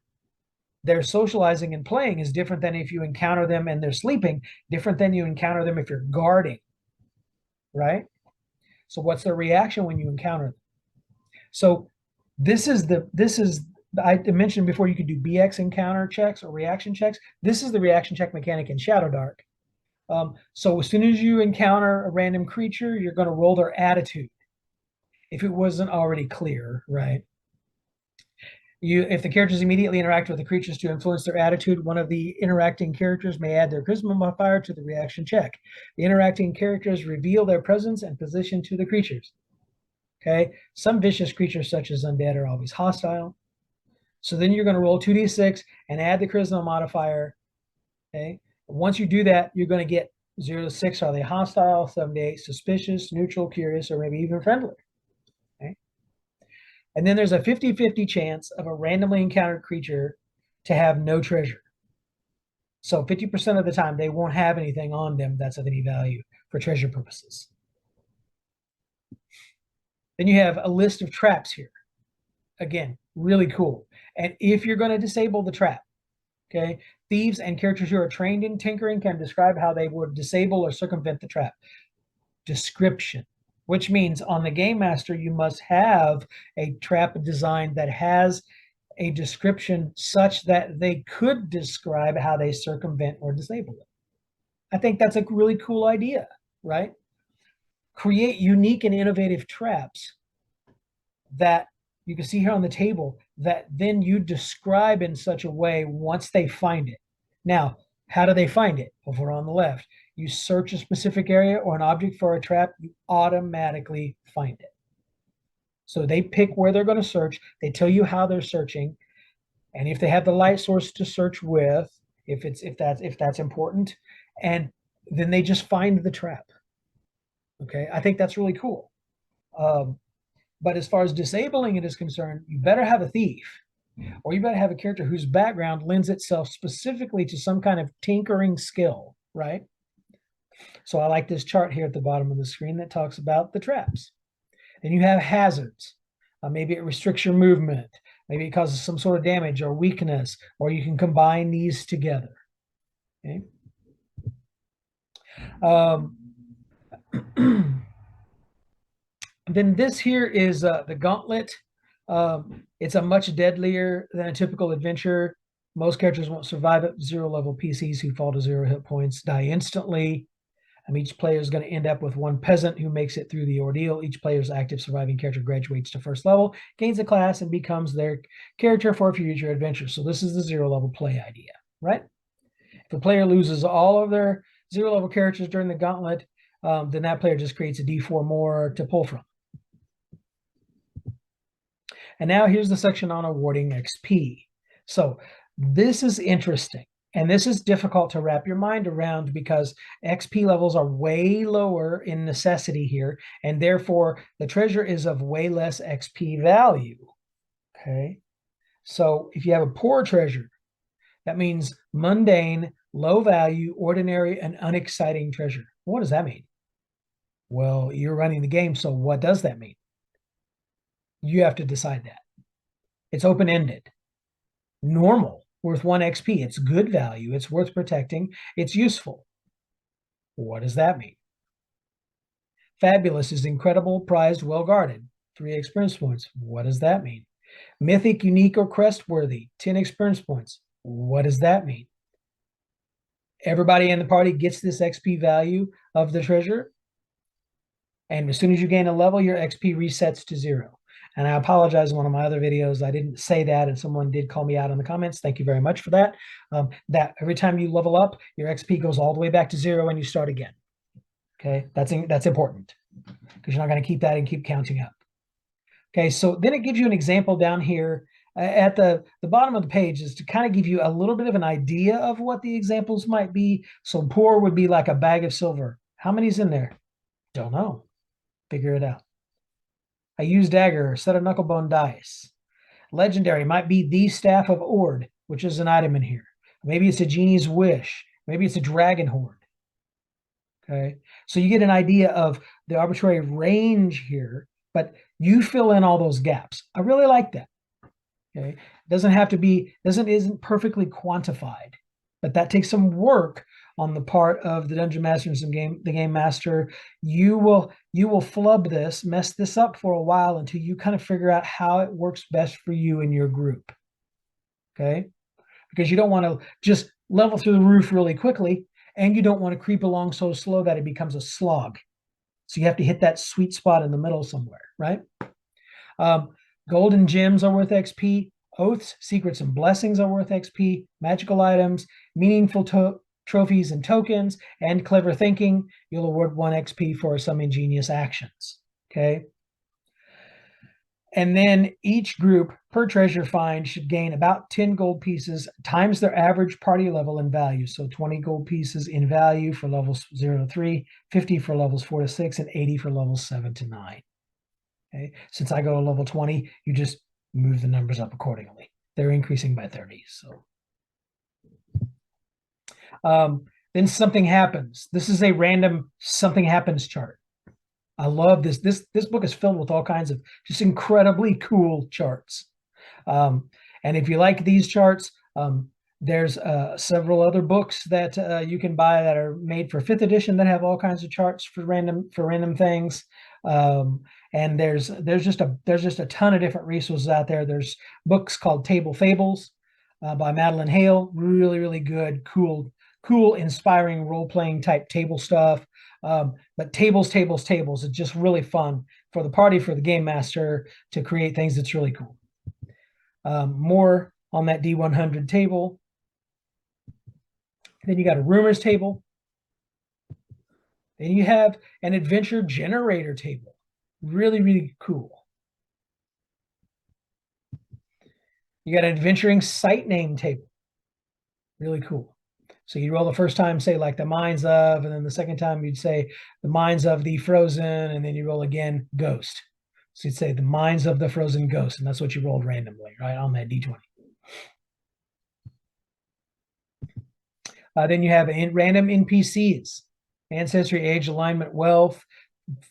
Speaker 1: they're socializing and playing is different than if you encounter them and they're sleeping, different than you encounter them if you're guarding, right? So what's their reaction when you encounter them? So this is I mentioned before you could do BX encounter checks or reaction checks. This is the reaction check mechanic in Shadowdark. So as soon as you encounter a random creature, you're going to roll their attitude. If it wasn't already clear, right? If the characters immediately interact with the creatures to influence their attitude, one of the interacting characters may add their charisma modifier to the reaction check. The interacting characters reveal their presence and position to the creatures. Okay, some vicious creatures such as undead are always hostile. So then you're going to roll 2d6 and add the charisma modifier. Okay, once you do that, you're going to get 0 to 6. Are they hostile? 7 to 8, suspicious, neutral, curious, or maybe even friendly? Okay. And then there's a 50-50 chance of a randomly encountered creature to have no treasure. So 50% of the time, they won't have anything on them that's of any value for treasure purposes. Then you have a list of traps here. Again, really cool. And if you're going to disable the trap, okay, thieves and characters who are trained in tinkering can describe how they would disable or circumvent the trap. Description, which means on the Game Master, you must have a trap design that has a description such that they could describe how they circumvent or disable it. I think that's a really cool idea, right? Create unique and innovative traps that you can see here on the table that then you describe in such a way once they find it. Now, how do they find it? Over on the left, you search a specific area or an object for a trap, you automatically find it. So they pick where they're going to search. They tell you how they're searching, and if they have the light source to search with, if that's important, and then they just find the trap. Okay, I think that's really cool. But as far as disabling it is concerned, you better have a thief, or you better have a character whose background lends itself specifically to some kind of tinkering skill, right? So I like this chart here at the bottom of the screen that talks about the traps. Then you have hazards. Maybe it restricts your movement. Maybe it causes some sort of damage or weakness, or you can combine these together. Okay. Then this here is the gauntlet. It's a much deadlier than a typical adventure. Most characters won't survive it. 0 level PCs who fall to 0 hit points die instantly. Each player is going to end up with one peasant who makes it through the ordeal. Each player's active surviving character graduates to 1st level, gains a class, and becomes their character for future adventures. So this is the 0 level play idea, right? If a player loses all of their 0 level characters during the gauntlet, then that player just creates a D4 more to pull from. And now here's the section on awarding XP. So this is interesting. And this is difficult to wrap your mind around because XP levels are way lower in necessity here, and therefore the treasure is of way less XP value. Okay, so if you have a poor treasure, that means mundane, low value, ordinary, and unexciting treasure. What does that mean? Well, you're running the game, so what does that mean? You have to decide that. It's open-ended. Normal, worth 1 XP. It's good value. It's worth protecting. It's useful. What does that mean? Fabulous is incredible, prized, well-guarded. 3 experience points. What does that mean? Mythic, unique, or crestworthy. 10 experience points. What does that mean? Everybody in the party gets this XP value of the treasure. And as soon as you gain a level, your XP resets to 0. And I apologize, in one of my other videos, I didn't say that, and someone did call me out in the comments. Thank you very much for that. That every time you level up, your XP goes all the way back to 0 and you start again. Okay, that's important because you're not going to keep that and keep counting up. Okay, so then it gives you an example down here at the bottom of the page is to kind of give you a little bit of an idea of what the examples might be. So poor would be like a bag of silver. How many's in there? Don't know. Figure it out. A used dagger, a set of knucklebone dice. Legendary might be the Staff of Ord, which is an item in here. Maybe it's a genie's wish. Maybe it's a dragon horde. Okay, so you get an idea of the arbitrary range here, but you fill in all those gaps. I really like that. Okay, it doesn't have to be, isn't perfectly quantified, but that takes some work on the part of the dungeon master and the game master. You will flub this, mess this up for a while until you kind of figure out how it works best for you and your group. Okay, because you don't want to just level through the roof really quickly, and you don't want to creep along so slow that it becomes a slog. So you have to hit that sweet spot in the middle somewhere, right? Gold and gems are worth XP. Oaths, secrets, and blessings are worth XP. Magical items, meaningful trophies and tokens, and clever thinking, you'll award 1 XP for some ingenious actions. Okay. And then each group per treasure find should gain about 10 gold pieces times their average party level and value. So 20 gold pieces in value for levels 0 to 3, 50 for levels 4 to 6, and 80 for levels 7 to 9. Okay. Since I go to level 20, you just move the numbers up accordingly. They're increasing by 30. So then something happens. This is a random something happens chart. I love this. This book is filled with all kinds of just incredibly cool charts. And if you like these charts, there's several other books that you can buy that are made for 5th edition that have all kinds of charts for random things. And there's just a ton of different resources out there. There's books called Table Fables by Madeline Hale. Really, really good, cool, inspiring role-playing type table stuff. But tables, it's just really fun for the party, for the game master to create things that's really cool. More on that D100 table. Then you got a rumors table. Then you have an adventure generator table. Really, really cool. You got an adventuring site name table. Really cool. So you roll the first time, say like the Mines of, and then the second time you'd say the Mines of the Frozen, and then you roll again Ghost. So you'd say the Mines of the Frozen Ghost, and that's what you rolled randomly, right, on that D20. Then you have random NPCs, ancestry, age, alignment, wealth,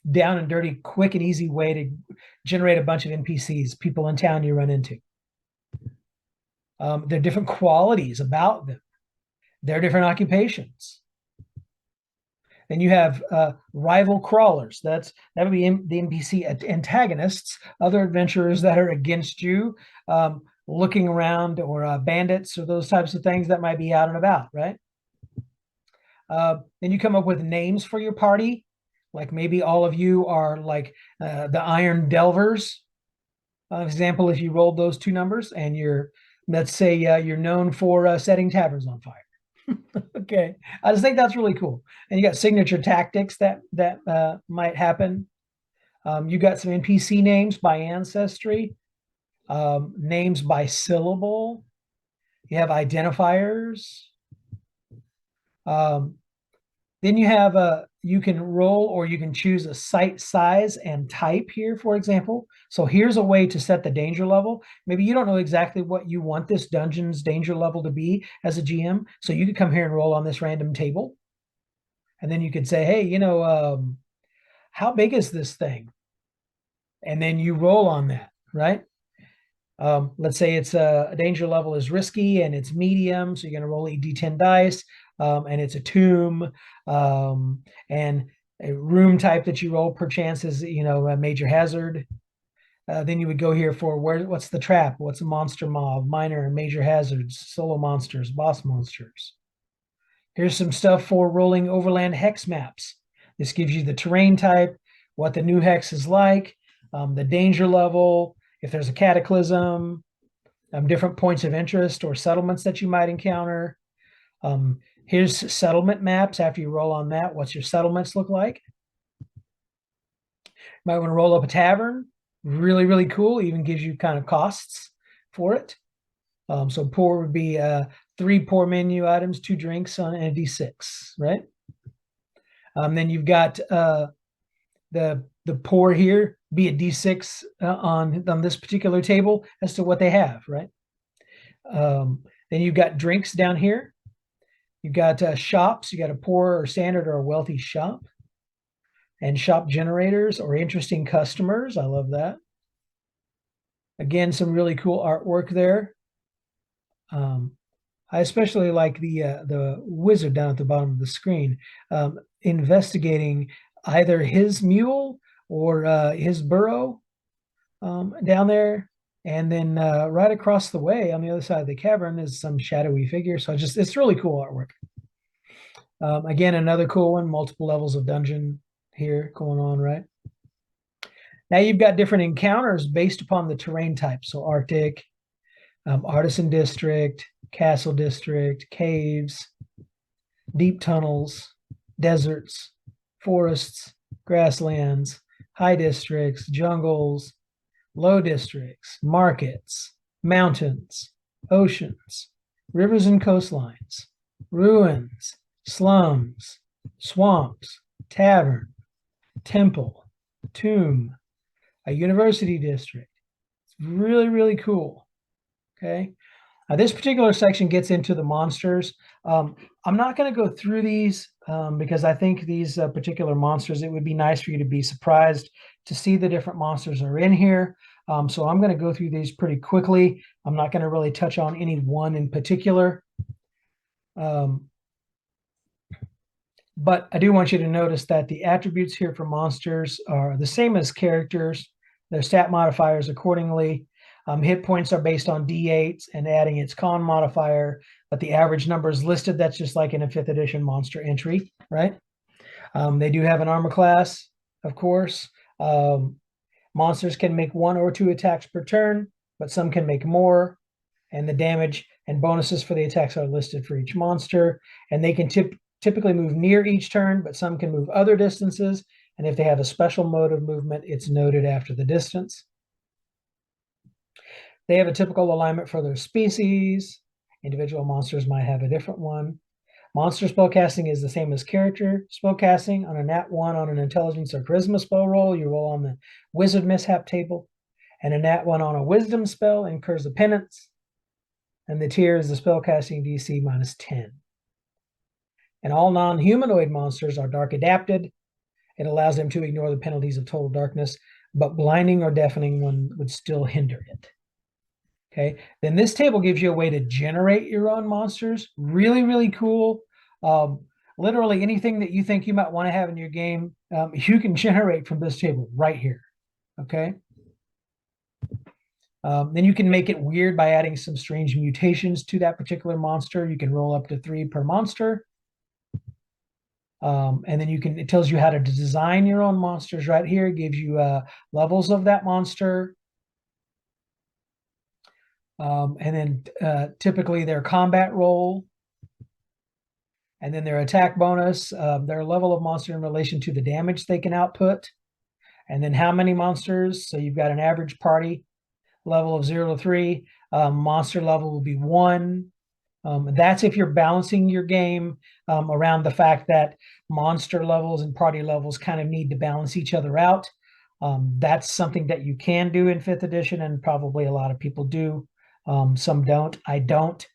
Speaker 1: down and dirty, quick and easy way to generate a bunch of NPCs, people in town you run into. There are different qualities about them. There are different occupations. Then you have rival crawlers. That would be the NPC antagonists, other adventurers that are against you, looking around, or bandits, or those types of things that might be out and about, right? Then you come up with names for your party. Like maybe all of you are like the Iron Delvers. Example, if you rolled those 2 numbers and let's say you're known for setting taverns on fire. Okay, I just think that's really cool. And you got signature tactics that might happen. You got some NPC names by ancestry, names by syllable. You have identifiers. Then you have you can roll, or you can choose a site size and type here, for example. So here's a way to set the danger level. Maybe you don't know exactly what you want this dungeon's danger level to be as a GM. So you could come here and roll on this random table. And then you could say, hey, how big is this thing? And then you roll on that, right? Let's say it's a danger level is risky and it's medium. So you're going to roll a D10 dice. And it's a tomb, and a room type that you roll per chance is, a major hazard. Then you would go here for what's the trap? What's a monster mob, minor and major hazards, solo monsters, boss monsters. Here's some stuff for rolling Overland hex maps. This gives you the terrain type, what the new hex is like, the danger level, if there's a cataclysm, different points of interest or settlements that you might encounter. Here's settlement maps. After you roll on that, what's your settlements look like? Might want to roll up a tavern. Really, really cool. Even gives you kind of costs for it. So pour would be 3 pour menu items, 2 drinks on a D6, right? Then you've got the pour here be a D6 on this particular table as to what they have, right? Then you've got drinks down here. You've got shops. You got a poor or standard or a wealthy shop. And shop generators or interesting customers. I love that. Again, some really cool artwork there. I especially like the wizard down at the bottom of the screen, investigating either his mule or his burrow down there. And then right across the way on the other side of the cavern is some shadowy figure. So it's really cool artwork. Again, another cool one, multiple levels of dungeon here going on, right? Now you've got different encounters based upon the terrain type. So Arctic, Artisan District, Castle District, caves, deep tunnels, deserts, forests, grasslands, high districts, jungles, low districts, markets, mountains, oceans, rivers and coastlines, ruins, slums, swamps, tavern, temple, tomb, a university district. It's really, really cool. Okay. This particular section gets into the monsters. I'm not going to go through these because I think these particular monsters, it would be nice for you to be surprised to see the different monsters are in here. So I'm going to go through these pretty quickly. I'm not going to really touch on any one in particular. But I do want you to notice that the attributes here for monsters are the same as characters. Their stat modifiers accordingly. Hit points are based on D8s and adding its con modifier, but the average number is listed. That's just like in a 5th edition monster entry, right? They do have an armor class, of course. Monsters can make 1 or 2 attacks per turn, but some can make more. And the damage and bonuses for the attacks are listed for each monster. And they can typically move near each turn, but some can move other distances. And if they have a special mode of movement, it's noted after the distance. They have a typical alignment for their species. Individual monsters might have a different one. Monster spellcasting is the same as character spellcasting. On a nat 1 on an intelligence or charisma spell roll, you roll on the wizard mishap table. And a nat 1 on a wisdom spell incurs a penance. And the tier is the spellcasting DC minus 10. And all non-humanoid monsters are dark adapted. It allows them to ignore the penalties of total darkness, but blinding or deafening one would still hinder it. Okay, then this table gives you a way to generate your own monsters. Really, really cool. Literally anything that you think you might want to have in your game, you can generate from this table right here. Okay. Then you can make it weird by adding some strange mutations to that particular monster. You can roll up to 3 per monster. And then it tells you how to design your own monsters right here. It gives you levels of that monster. And then typically their combat roll, and then their attack bonus, their level of monster in relation to the damage they can output, and then how many monsters. So you've got an average party level of 0 to 3. Monster level will be 1. That's if you're balancing your game around the fact that monster levels and party levels kind of need to balance each other out. That's something that you can do in 5th edition, and probably a lot of people do. Some don't. I don't.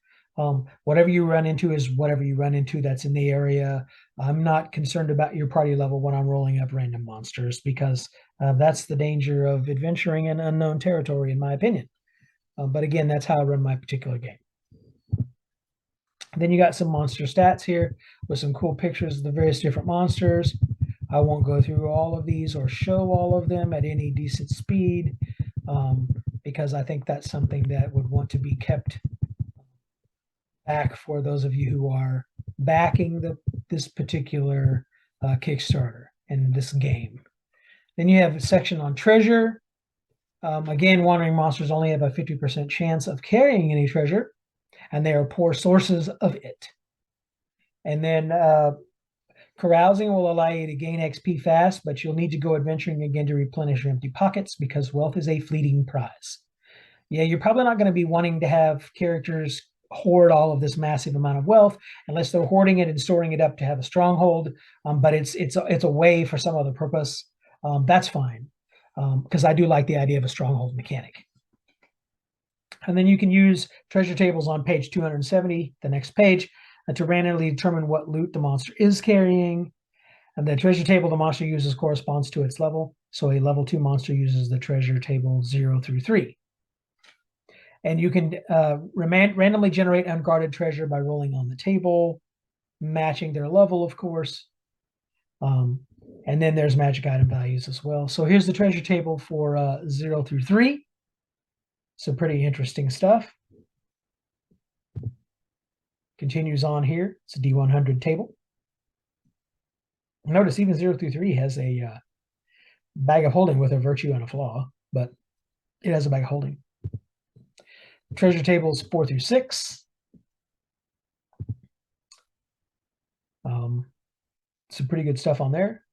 Speaker 1: Whatever you run into is whatever you run into that's in the area. I'm not concerned about your party level when I'm rolling up random monsters, because that's the danger of adventuring in unknown territory, in my opinion. But again, that's how I run my particular game. Then you got some monster stats here with some cool pictures of the various different monsters. I won't go through all of these or show all of them at any decent speed, because I think that's something that would want to be kept back for those of you who are backing this particular Kickstarter and this game. Then you have a section on treasure. Again, wandering monsters only have a 50% chance of carrying any treasure, and they are poor sources of it. And then carousing will allow you to gain XP fast, but you'll need to go adventuring again to replenish your empty pockets, because wealth is a fleeting prize. Yeah, you're probably not going to be wanting to have characters hoard all of this massive amount of wealth unless they're hoarding it and storing it up to have a stronghold. But it's a way for some other purpose. That's fine, because I do like the idea of a stronghold mechanic. And then you can use treasure tables on page 270, the next page, to randomly determine what loot the monster is carrying. And the treasure table the monster uses corresponds to its level. So a level 2 monster uses the treasure table 0 through 3. And you can randomly generate unguarded treasure by rolling on the table, matching their level, of course. And then there's magic item values as well. So here's the treasure table for 0 through 3. So pretty interesting stuff. Continues on here. It's a D100 table. Notice even 0 through 3 has a bag of holding with a virtue and a flaw, but it has a bag of holding. Treasure tables 4 through 6. Some pretty good stuff on there.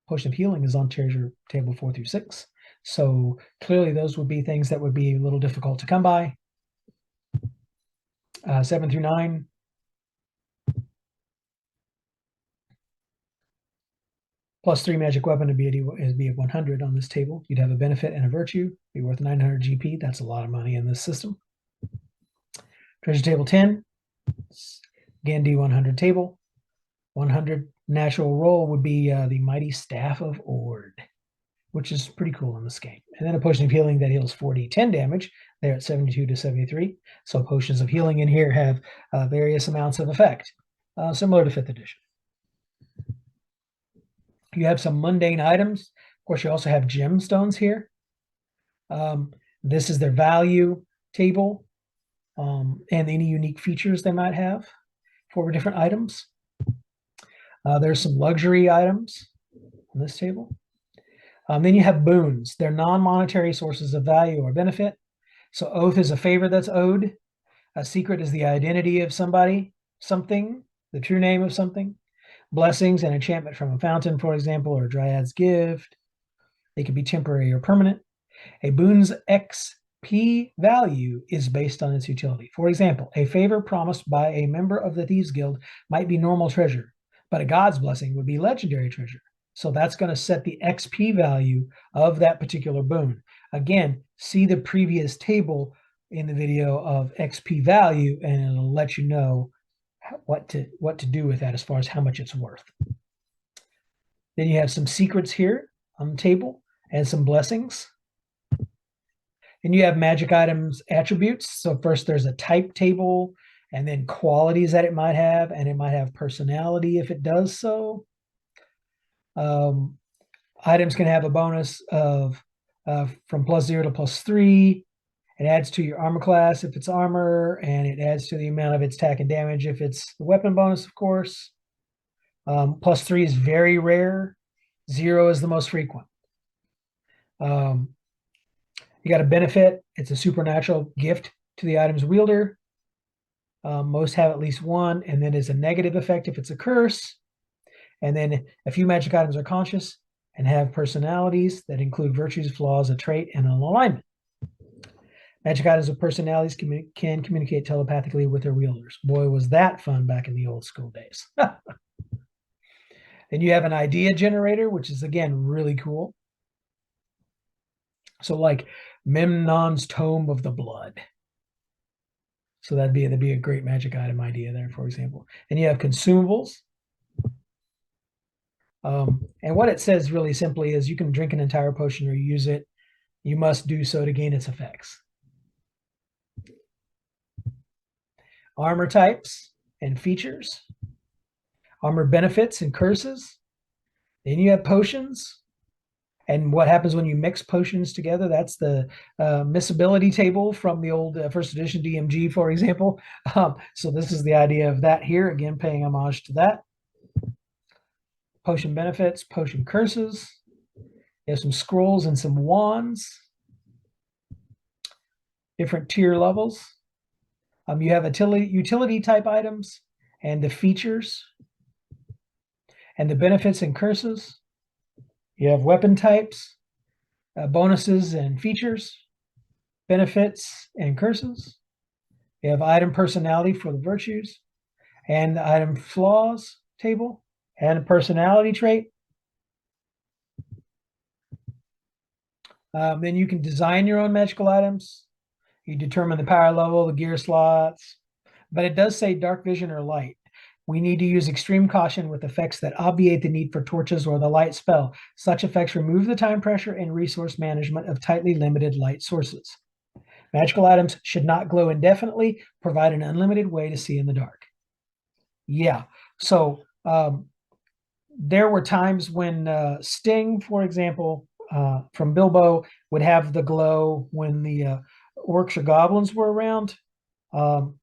Speaker 1: Potion of healing is on treasure table 4 through 6. So clearly those would be things that would be a little difficult to come by. 7 through 9. +3 magic weapon ability is be 100 on this table. You'd have a benefit and a virtue, be worth 900 GP. That's a lot of money in this system. Treasure table 10, again D100 table. 100 natural roll would be the Mighty Staff of Ord, which is pretty cool in this game. And then a potion of healing that heals 4d10 damage. They're at 72 to 73. So potions of healing in here have various amounts of effect, similar to 5th edition. You have some mundane items. Of course, you also have gemstones here. This is their value table and any unique features they might have for different items. There's some luxury items on this table. Then you have boons. They're non-monetary sources of value or benefit. So oath is a favor that's owed. A secret is the identity of somebody, something, the true name of something. Blessings and enchantment from a fountain, for example, or a dryad's gift. They can be temporary or permanent. A boon's XP value is based on its utility. For example, a favor promised by a member of the Thieves Guild might be normal treasure, but a god's blessing would be legendary treasure. So that's going to set the XP value of that particular boon. Again, see the previous table in the video of XP value, and it'll let you know what to do with that as far as how much it's worth. Then you have some secrets here on the table and some blessings. And you have magic items attributes. So first there's a type table, and then qualities that it might have, and it might have personality if it does so. Items can have a bonus of from +0 to +3. It adds to your armor class if it's armor, and it adds to the amount of its attack and damage if it's the weapon bonus, of course. +3 is very rare. 0 is the most frequent. You got a benefit. It's a supernatural gift to the item's wielder. Most have at least one, and then there's a negative effect if it's a curse. And then a few magic items are conscious and have personalities that include virtues, flaws, a trait, and an alignment. Magic items with personalities can communicate telepathically with their wielders. Boy, was that fun back in the old school days. Then you have an idea generator, which is, again, really cool. So like Memnon's Tome of the Blood. So that'd be a great magic item idea there, for example. And you have consumables. And what it says really simply is you can drink an entire potion or use it. You must do so to gain its effects. Armor types and features. Armor benefits and curses. Then you have potions. And what happens when you mix potions together? That's the missability table from the old first edition DMG, for example. So this is the idea of that here, again, paying homage to that. Potion benefits, potion curses. You have some scrolls and some wands. Different tier levels. You have utility type items and the features and the benefits and curses. You have weapon types, bonuses and features, benefits and curses. You have item personality for the virtues and the item flaws table and a personality trait. Then you can design your own magical items. You determine the power level, the gear slots, but it does say dark vision or light. We need to use extreme caution with effects that obviate the need for torches or the light spell. Such effects remove the time pressure and resource management of tightly limited light sources. Magical items should not glow indefinitely, provide an unlimited way to see in the dark. Yeah, so there were times when Sting, for example, from Bilbo, would have the glow when the orcs or goblins were around. And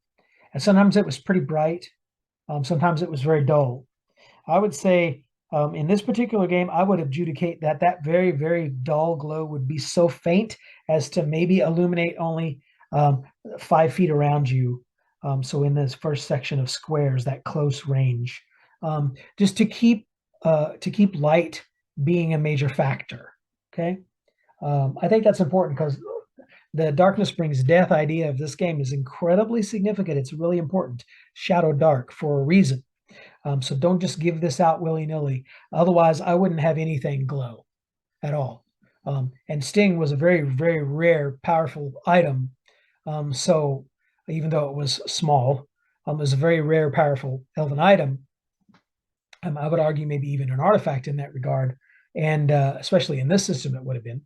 Speaker 1: sometimes it was pretty bright. Sometimes it was very dull. I would say in this particular game, I would adjudicate that that very, very dull glow would be so faint as to maybe illuminate only 5 feet around you. So in this first section of squares, that close range, just to keep light being a major factor. Okay, I think that's important because the darkness brings death idea of this game is incredibly significant. It's really important. Shadow Dark for a reason. So don't just give this out willy-nilly. Otherwise, I wouldn't have anything glow at all. And Sting was a very, very rare, powerful item. So even though it was small, it was a very rare, powerful elven item. I would argue maybe even an artifact in that regard. And especially in this system, it would have been.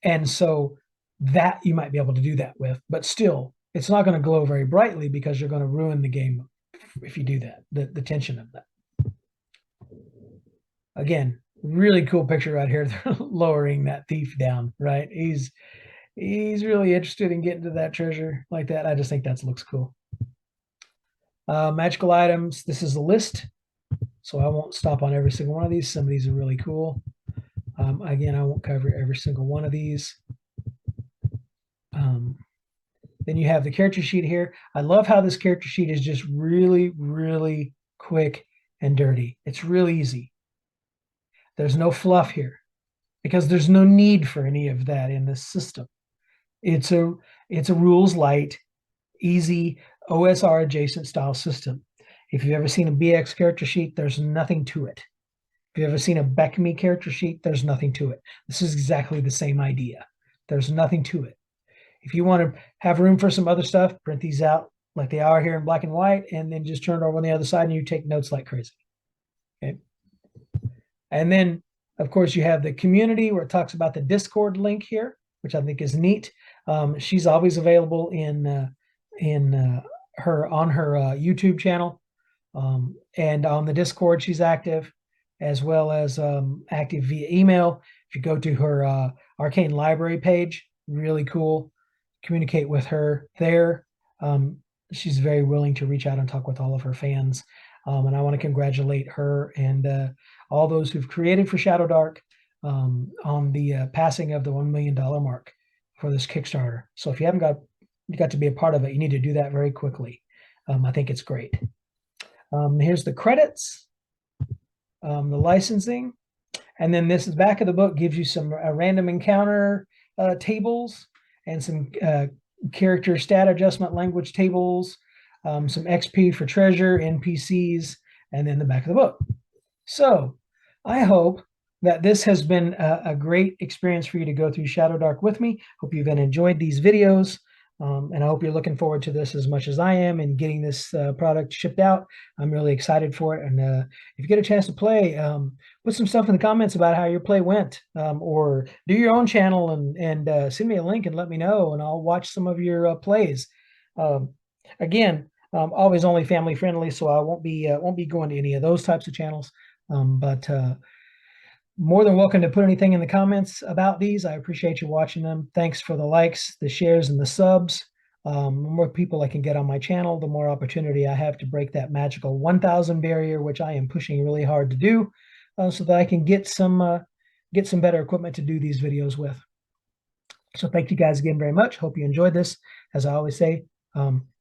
Speaker 1: And so that you might be able to do that with, but still, it's not going to glow very brightly because you're going to ruin the game if you do that, the tension of that. Again, really cool picture right here. They're lowering that thief down, right? He's really interested in getting to that treasure like that. I just think that looks cool. Magical items. This is a list, so I won't stop on every single one of these. Some of these are really cool. Again, I won't cover every single one of these. Then you have the character sheet here. I love how this character sheet is just really, really quick and dirty. It's real easy. There's no fluff here because there's no need for any of that in this system. It's a rules light, easy OSR adjacent style system. If you've ever seen a BX character sheet, there's nothing to it. If you've ever seen a BECME character sheet, there's nothing to it. This is exactly the same idea. There's nothing to it. If you want to have room for some other stuff, print these out like they are here in black and white, and then just turn it over on the other side and you take notes like crazy. Okay. And then, of course, you have the community where it talks about the Discord link here, which I think is neat. She's always available on her YouTube channel, and on the Discord she's active, as well as active via email. If you go to her Arcane Library page, really cool. Communicate with her there. She's very willing to reach out and talk with all of her fans. And I want to congratulate her and all those who've created for Shadowdark on the passing of the $1 million mark for this Kickstarter. So if you haven't got to be a part of it, you need to do that very quickly. I think it's great. Here's the credits, the licensing, and then this is back of the book gives you some random encounter tables and some character stat adjustment language tables, some XP for treasure, NPCs, and then the back of the book. So I hope that this has been a great experience for you to go through Shadowdark with me. Hope you've enjoyed these videos, and I hope you're looking forward to this as much as I am and getting this product shipped out. I'm really excited for it, and if you get a chance to play, put some stuff in the comments about how your play went, or do your own channel and send me a link and let me know, and I'll watch some of your plays. Again, always only family friendly, so I won't be going to any of those types of channels, but more than welcome to put anything in the comments about these. I appreciate you watching them. Thanks for the likes, the shares, and the subs. The more people I can get on my channel, the more opportunity I have to break that magical 1,000 barrier, which I am pushing really hard to do, so that I can get some better equipment to do these videos with. So thank you guys again very much. Hope you enjoyed this. As I always say,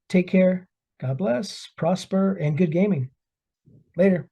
Speaker 1: take care, God bless, prosper, and good gaming. Later.